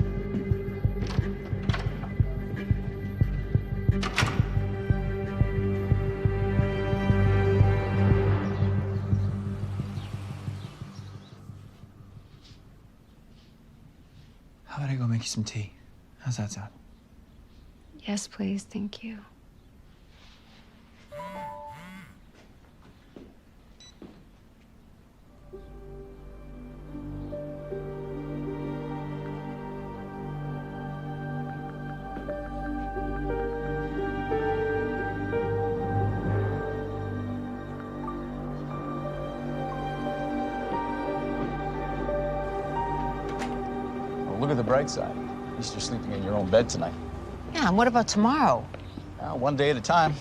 O: How about I go make you some tea? How's that sound?
E: Yes, please. Thank you.
D: Well, look at the bright side. At least you're sleeping in your own bed tonight.
B: Yeah, and what about tomorrow?
D: One day at a time.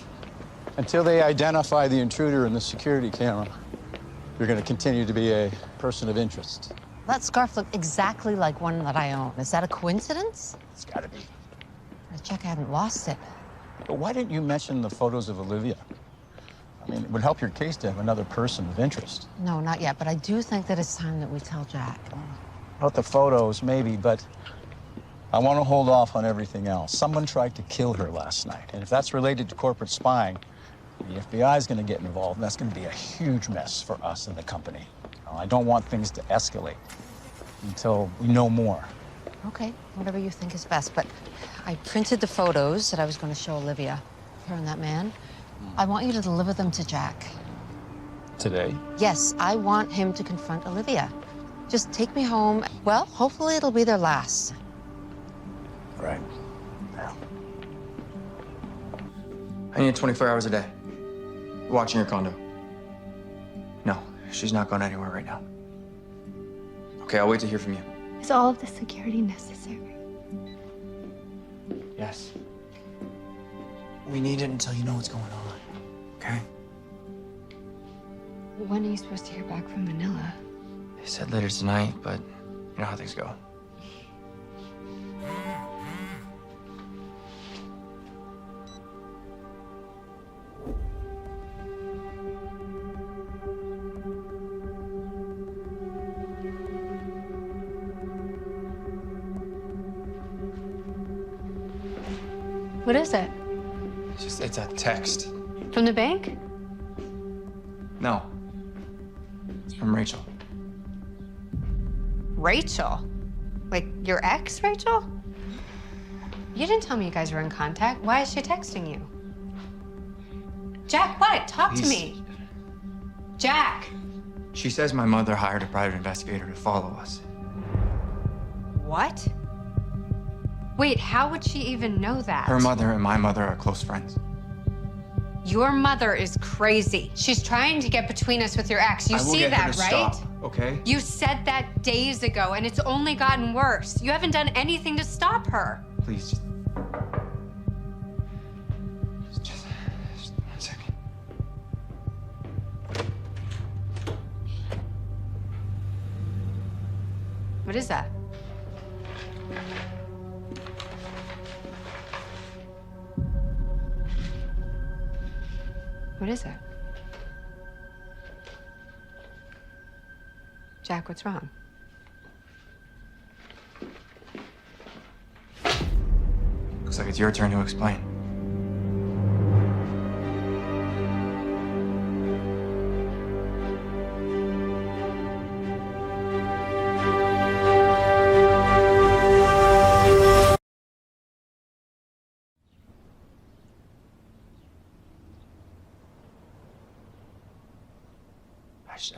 D: Until they identify the intruder in the security camera, you're going to continue to be a person of interest.
B: That scarf looked exactly like one that I own. Is that a coincidence?
D: It's got to be.
B: I check I haven't lost it.
D: But why didn't you mention the photos of Olivia? I mean, it would help your case to have another person of interest.
B: No, not yet, but I do think that it's time that we tell Jack.
D: About the photos, maybe, but I want to hold off on everything else. Someone tried to kill her last night, and if that's related to corporate spying, the FBI is going to get involved, and that's going to be a huge mess for us and the company. I don't want things to escalate until we know more.
B: Okay, whatever you think is best, but I printed the photos that I was going to show Olivia, her and that man. I want you to deliver them to Jack.
D: Today?
B: Yes, I want him to confront Olivia. Just take me home. Well, hopefully it'll be their last.
D: Right.
F: I need 24 hours a day. Watching your condo. No, she's not going anywhere right now. Okay, I'll wait to hear from you.
E: Is all of the security necessary?
F: Yes. We need it until you know what's going on, okay?
E: When are you supposed to hear back from Manila?
F: They said later tonight, but you know how things go.
E: What is it?
F: It's a text.
E: From the bank?
F: No. It's from Rachel.
E: Rachel? Like your ex, Rachel? You didn't tell me you guys were in contact. Why is she texting you? Jack, what? Talk to me. Jack!
F: She says my mother hired a private investigator to follow us.
E: What? Wait, how would she even know that?
F: Her mother and my mother are close friends.
E: Your mother is crazy. She's trying to get between us with your ex. You see that, right?
F: Stop, okay?
E: You said that days ago, and it's only gotten worse. You haven't done anything to stop her.
F: Please, just 1 second.
E: What is that? What is it? Jack, what's wrong?
F: Looks like it's your turn to explain.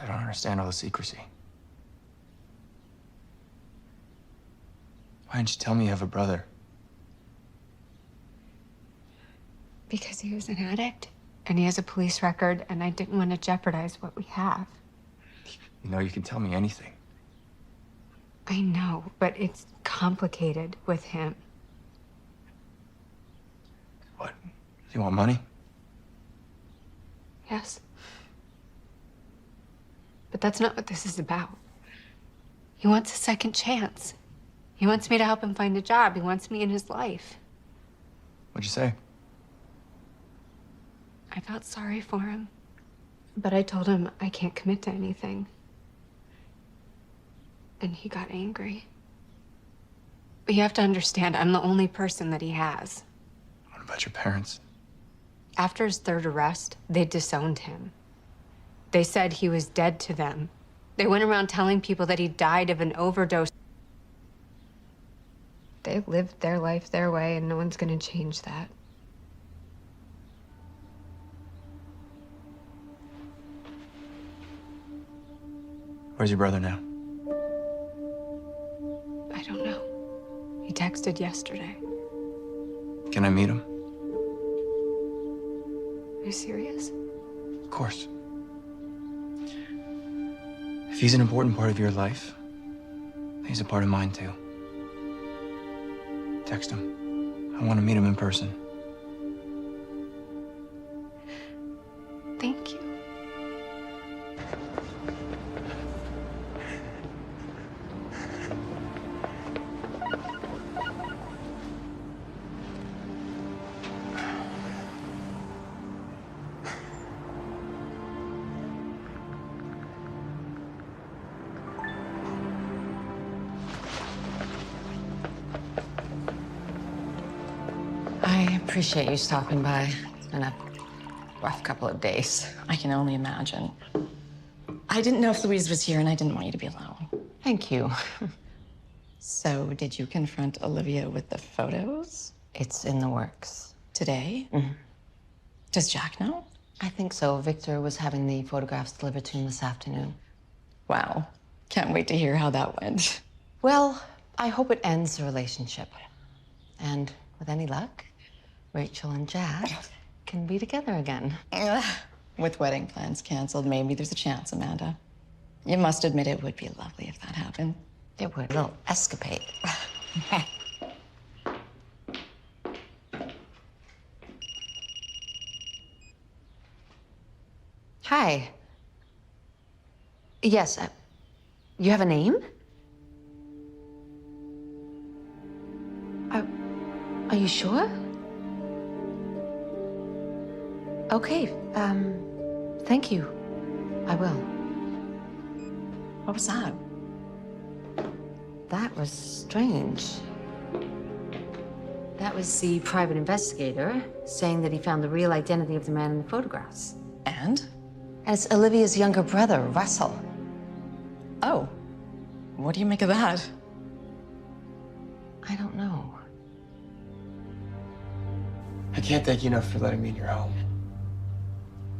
F: I don't understand all the secrecy. Why didn't you tell me you have a brother?
E: Because he was an addict, and he has a police record, and I didn't want to jeopardize what we have.
F: You know, you can tell me anything.
E: I know, but it's complicated with him.
F: What? You want money?
E: Yes. But that's not what this is about. He wants a second chance. He wants me to help him find a job. He wants me in his life.
F: What'd you say?
E: I felt sorry for him. But I told him I can't commit to anything. And he got angry. But you have to understand, I'm the only person that he has.
F: What about your parents?
E: After his third arrest, they disowned him. They said he was dead to them. They went around telling people that he died of an overdose. They lived their life their way, and no one's gonna change that.
F: Where's your brother now?
E: I don't know. He texted yesterday.
F: Can I meet him?
E: Are you serious?
F: Of course. If he's an important part of your life, he's a part of mine too. Text him. I want to meet him in person.
E: Thank you.
B: I appreciate you stopping by. It's been a rough couple of days.
I: I can only imagine. I didn't know if Louise was here, and I didn't want you to be alone.
B: Thank you.
I: So, did you confront Olivia with the photos?
B: It's in the works.
I: Today?
B: Mm-hmm.
I: Does Jack know?
B: I think so. Victor was having the photographs delivered to him this afternoon.
I: Wow. Can't wait to hear how that went.
B: Well, I hope it ends the relationship. And with any luck, Rachel and Jack can be together again.
I: With wedding plans canceled, maybe there's a chance, Amanda. You must admit it would be lovely if that happened.
B: It would. A little escapade. Hi. Yes, you have a name? Are you sure? Okay, thank you. I will.
I: What was that?
B: That was strange. That was the private investigator saying that he found the real identity of the man in the photographs.
I: And?
B: And it's Olivia's younger brother, Russell.
I: Oh. What do you make of that?
B: I don't know.
Q: I can't thank you enough for letting me in your home.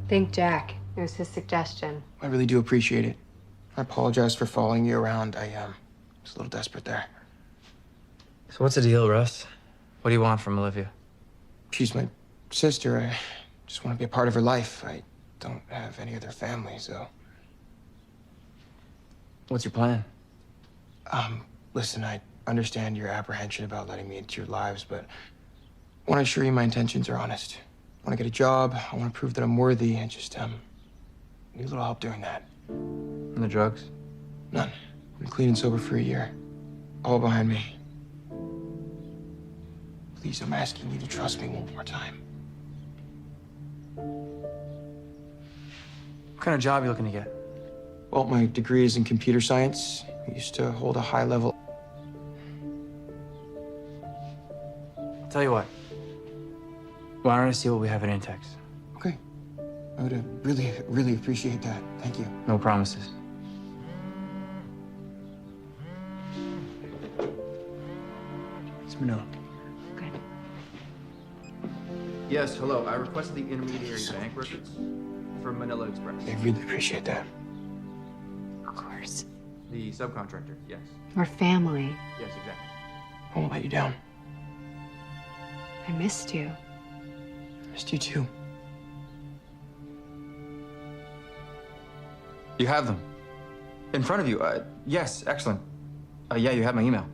E: Thank Jack. It was his suggestion.
Q: I really do appreciate it. I apologize for following you around. I was a little desperate there.
F: So what's the deal, Russ? What do you want from Olivia?
Q: She's my sister. I just want to be a part of her life. I don't have any other family, so.
F: What's your plan?
Q: Listen, I understand your apprehension about letting me into your lives, but I want to assure you my intentions are honest. I want to get a job. I want to prove that I'm worthy. I just, need a little help doing that.
F: And the drugs?
Q: None. I've been clean and sober for a year. All behind me. Please, I'm asking you to trust me one more time.
F: What kind of job are you looking to get?
Q: Well, my degree is in computer science. I used to hold a high level.
F: I'll tell you what. Why don't I see what we have at Intex?
Q: Okay. I would really, really appreciate that. Thank you.
F: No promises.
Q: It's Manila.
R: Yes, hello. I requested the intermediary bank records for Manila Express.
Q: I really appreciate that.
E: Of course.
R: The subcontractor, yes.
E: We're family.
R: Yes, exactly.
Q: I won't let you down.
E: I missed you.
Q: Missed you too.
F: You have them. In front of you. Yes, excellent. Yeah, you have my email.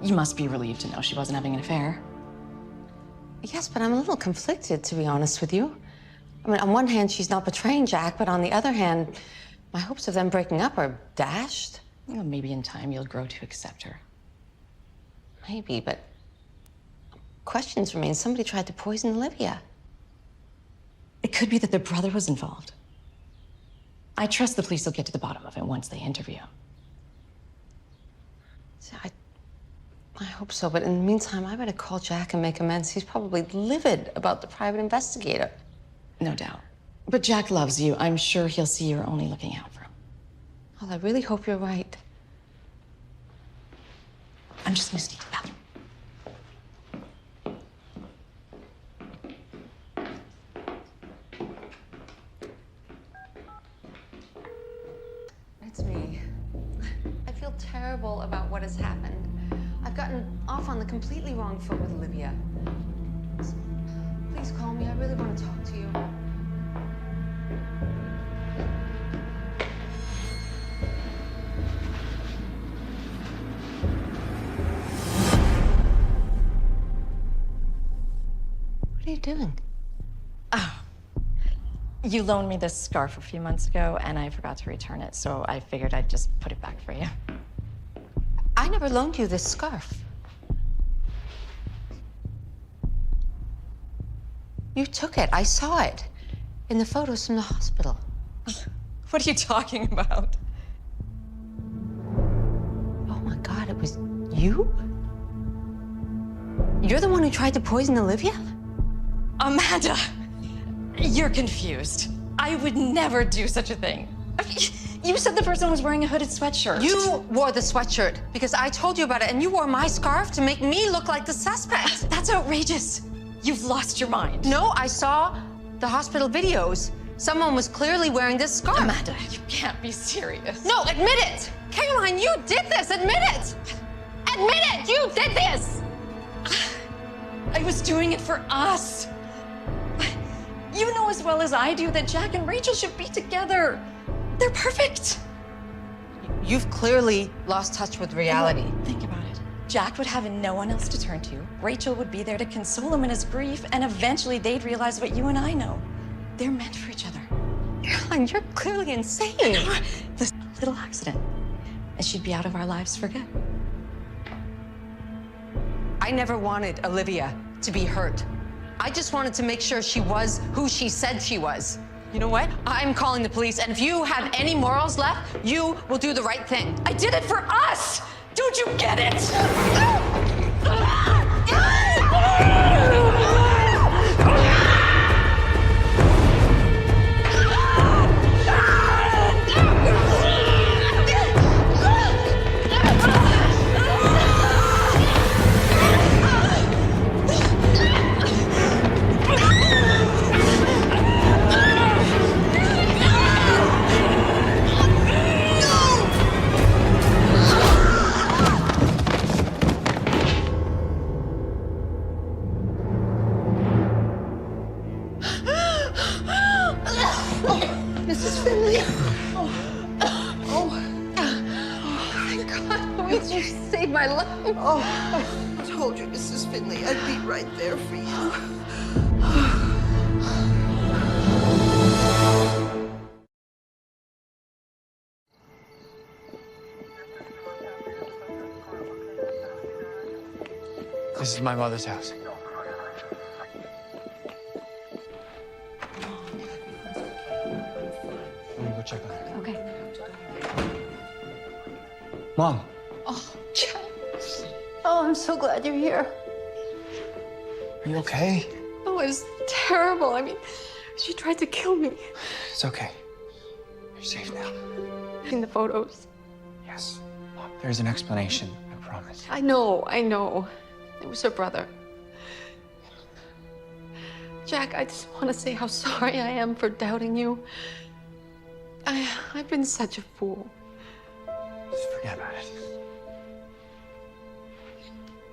I: You must be relieved to know she wasn't having an affair.
B: Yes, but I'm a little conflicted, to be honest with you. I mean, on one hand, she's not betraying Jack, but on the other hand, my hopes of them breaking up are dashed.
I: Well, maybe in time you'll grow to accept her.
B: Maybe, but questions remain. Somebody tried to poison Olivia.
I: It could be that their brother was involved. I trust the police will get to the bottom of it once they interview.
B: See, I hope so, but in the meantime, I better call Jack and make amends. He's probably livid about the private investigator.
I: No doubt. But Jack loves you. I'm sure he'll see you're only looking out for him.
B: Well, I really hope you're right.
I: I'm just gonna sneak to the bathroom.
B: It's me. I feel terrible about what has happened. I've gotten off on the completely wrong foot with Olivia. Please call me. I really want to talk to you. What are you doing?
I: Oh. You loaned me this scarf a few months ago, and I forgot to return it, so I figured I'd just put it back for you.
B: I never loaned you this scarf. You took it. I saw it in the photos from the hospital.
I: What are you talking about?
B: Oh my God, it was you? You're the one who tried to poison Olivia?
I: Amanda, you're confused. I would never do such a thing. You said the person was wearing a hooded sweatshirt.
B: You wore the sweatshirt because I told you about it, and you wore my scarf to make me look like the suspect.
I: That's outrageous. You've lost your mind.
B: No, I saw the hospital videos. Someone was clearly wearing this scarf.
I: Amanda, you can't be serious.
B: No, admit it. Caroline, you did this. Admit it. Admit it. You did this.
I: I was doing it for us. You know as well as I do that Jack and Rachel should be together. They're perfect.
B: You've clearly lost touch with reality.
I: Think about it. Jack would have no one else to turn to. Rachel would be there to console him in his grief, and eventually they'd realize what you and I know. They're meant for each other. Caroline, you're clearly insane. This little accident, and she'd be out of our lives for good.
B: I never wanted Olivia to be hurt. I just wanted to make sure she was who she said she was. You know what? I'm calling the police, and if you have any morals left, you will do the right thing.
I: I did it for us! Don't you get it?
A: Mrs. Finley. Thank God.
B: You saved my life.
A: Oh, I told you, Mrs. Finley, I'd be right there for you.
F: This is my mother's house. Let me go check on her.
E: Okay.
F: Mom.
B: Oh, Jack. Oh, I'm so glad you're here.
F: Are you okay?
B: Oh, it was terrible. I mean, she tried to kill me.
F: It's okay. You're safe now.
B: In the photos.
F: Yes. Mom, there's an explanation, I promise.
B: I know. It was her brother. Jack, I just want to say how sorry I am for doubting you. I've been such a fool.
F: Just forget about it.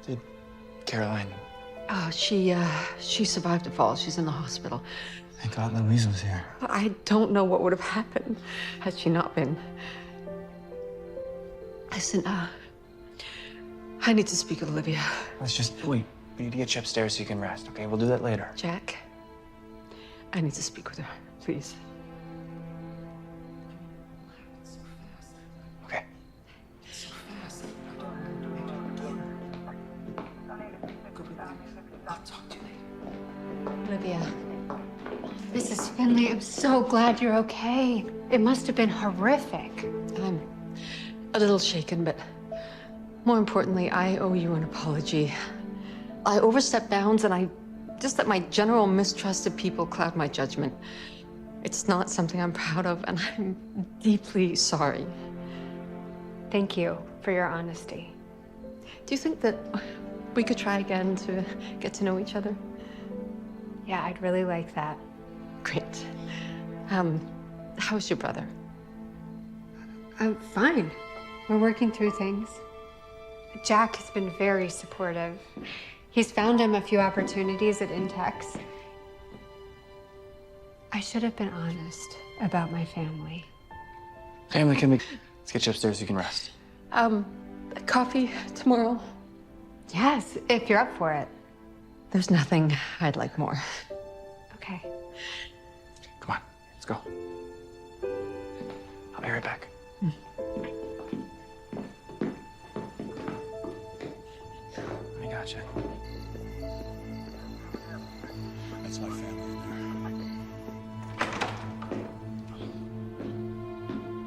F: Did Caroline...
B: Oh, she survived a fall. She's in the hospital.
F: Thank God Louise was here.
B: But I don't know what would have happened had she not been. Listen, I need to speak with Olivia.
F: Let's just wait. We need to get you upstairs so you can rest, okay? We'll do that later.
B: Jack, I need to speak with her, please.
F: Okay.
E: Olivia. Mrs. Finley, I'm so glad you're okay. It must have been horrific.
B: I'm a little shaken, but more importantly, I owe you an apology. I overstepped bounds, and I just let my general mistrust of people cloud my judgment. It's not something I'm proud of, and I'm deeply sorry.
E: Thank you for your honesty.
B: Do you think that we could try again to get to know each other?
E: Yeah, I'd really like that.
B: Great. How's your brother?
E: Fine. We're working through things. Jack has been very supportive. He's found him a few opportunities at Intex. I should have been honest about my family.
F: Family, let's get you upstairs so you can rest.
B: Coffee tomorrow?
E: Yes, if you're up for it.
B: There's nothing I'd like more.
E: Okay.
F: Come on, let's go. I'll be right back. I got you.
D: That's my family in there.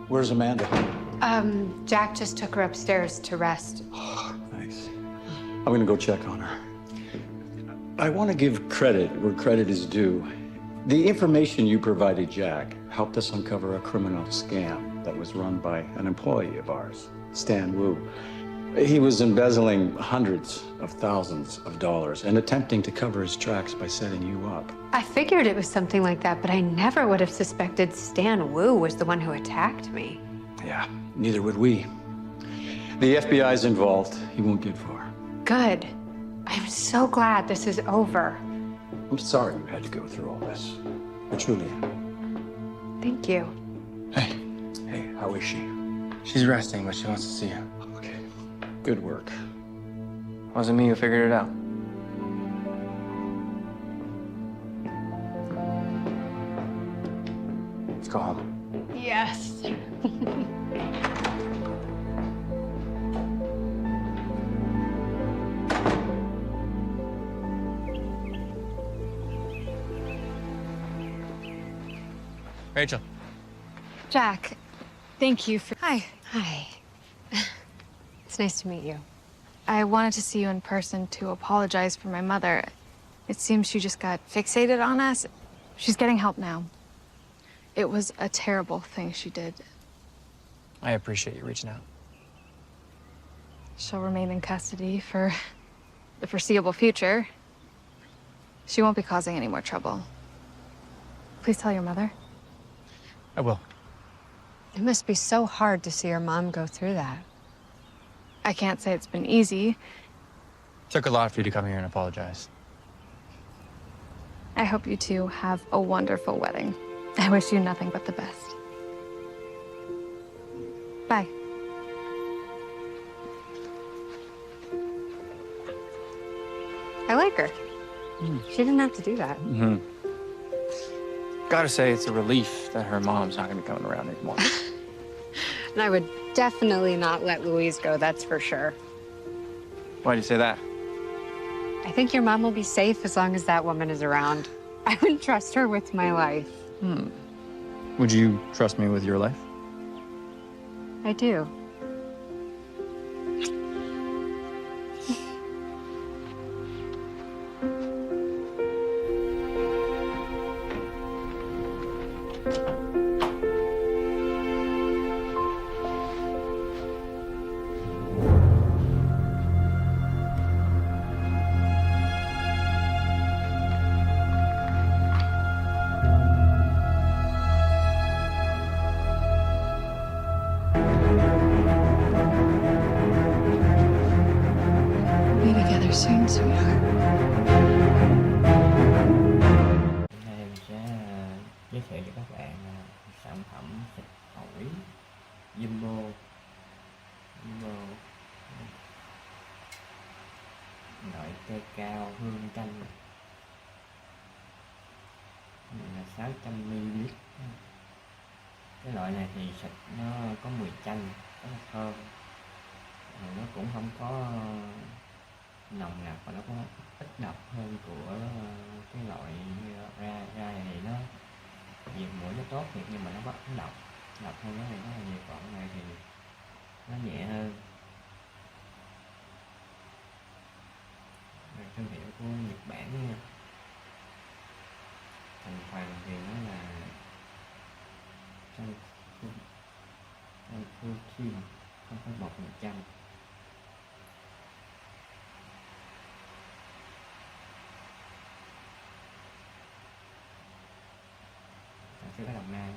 D: Where's Amanda?
E: Jack just took her upstairs to rest.
D: Thanks. I'm gonna go check on her. I want to give credit where credit is due. The information you provided Jack helped us uncover a criminal scam that was run by an employee of ours, Stan Wu. He was embezzling hundreds of thousands of dollars and attempting to cover his tracks by setting you up.
E: I figured it was something like that, but I never would have suspected Stan Wu was the one who attacked me.
D: Yeah, neither would we. The FBI's involved. He won't get far.
E: Good. I'm so glad this is over.
D: I'm sorry you had to go through all this. I truly am.
E: Thank you.
D: Hey, how is she?
F: She's resting, but she wants to see you.
D: Okay. Good work.
F: Wasn't me who figured it out. Let's go home.
H: Yes.
C: Rachel.
H: Jack, thank you for. Hi.
E: Hi. It's nice to meet you.
H: I wanted to see you in person to apologize for my mother. It seems she just got fixated on us. She's getting help now. It was a terrible thing she did.
C: I appreciate you reaching out.
H: She'll remain in custody for the foreseeable future. She won't be causing any more trouble. Please tell your mother.
C: I will.
E: It must be so hard to see your mom go through that.
H: I can't say it's been easy.
C: Took a lot for you to come here and apologize.
H: I hope you two have a wonderful wedding. I wish you nothing but the best. Bye.
E: I like her. She didn't have to do that.
F: Mm-hmm. Gotta say, it's a relief that her mom's not gonna be coming around anymore.
E: And I would definitely not let Louise go, that's for sure.
F: Why do you say that?
E: I think your mom will be safe as long as that woman is around. I wouldn't trust her with my life.
F: Would you trust me with your life?
E: I do.
H: Be together soon, sweetheart.
S: Hôm nay mình sẽ giới thiệu cho các bạn sản phẩm thịt hỏi Jumbo. Loại cây cao hương chanh. Này là 600ml. Cái loại này thì thịt nó có mùi chanh, rất là thơm. Nó cũng không có nồng nặc và nó có ít độc hơn của cái loại ra này. Nó diệt mũi nó tốt thiệt nhưng mà nó có độc hơn cái này rất là nhiều. Còn cái này thì nó nhẹ hơn. Rồi thương hiệu của Nhật Bản nha. Thành phần thì nó là Canfukin 0,1%. Sản xuất ở Đồng Nai.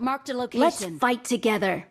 T: Marked a location.
I: Let's fight together.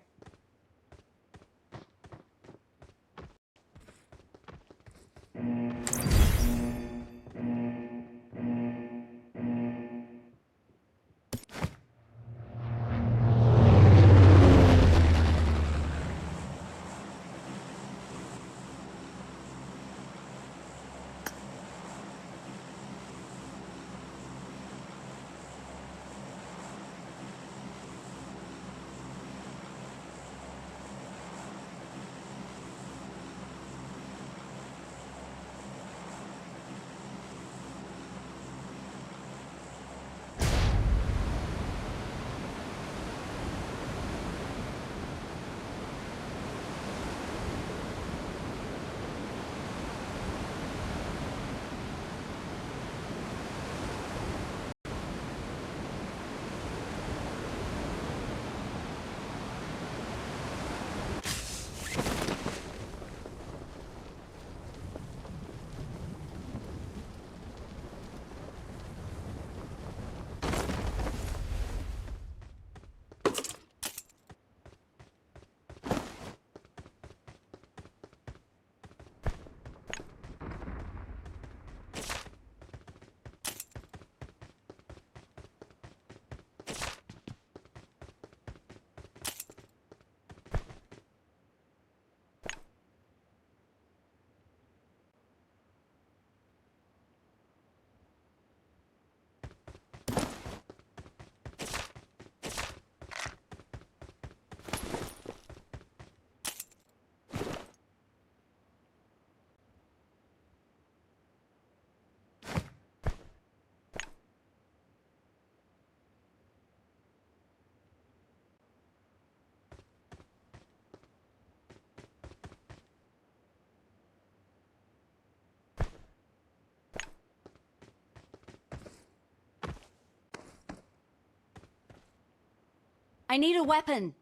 I: I need a weapon.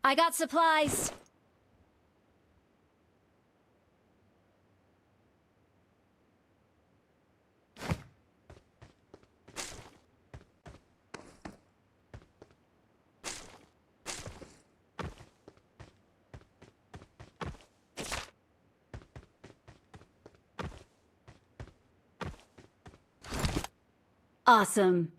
I: I got supplies. Awesome.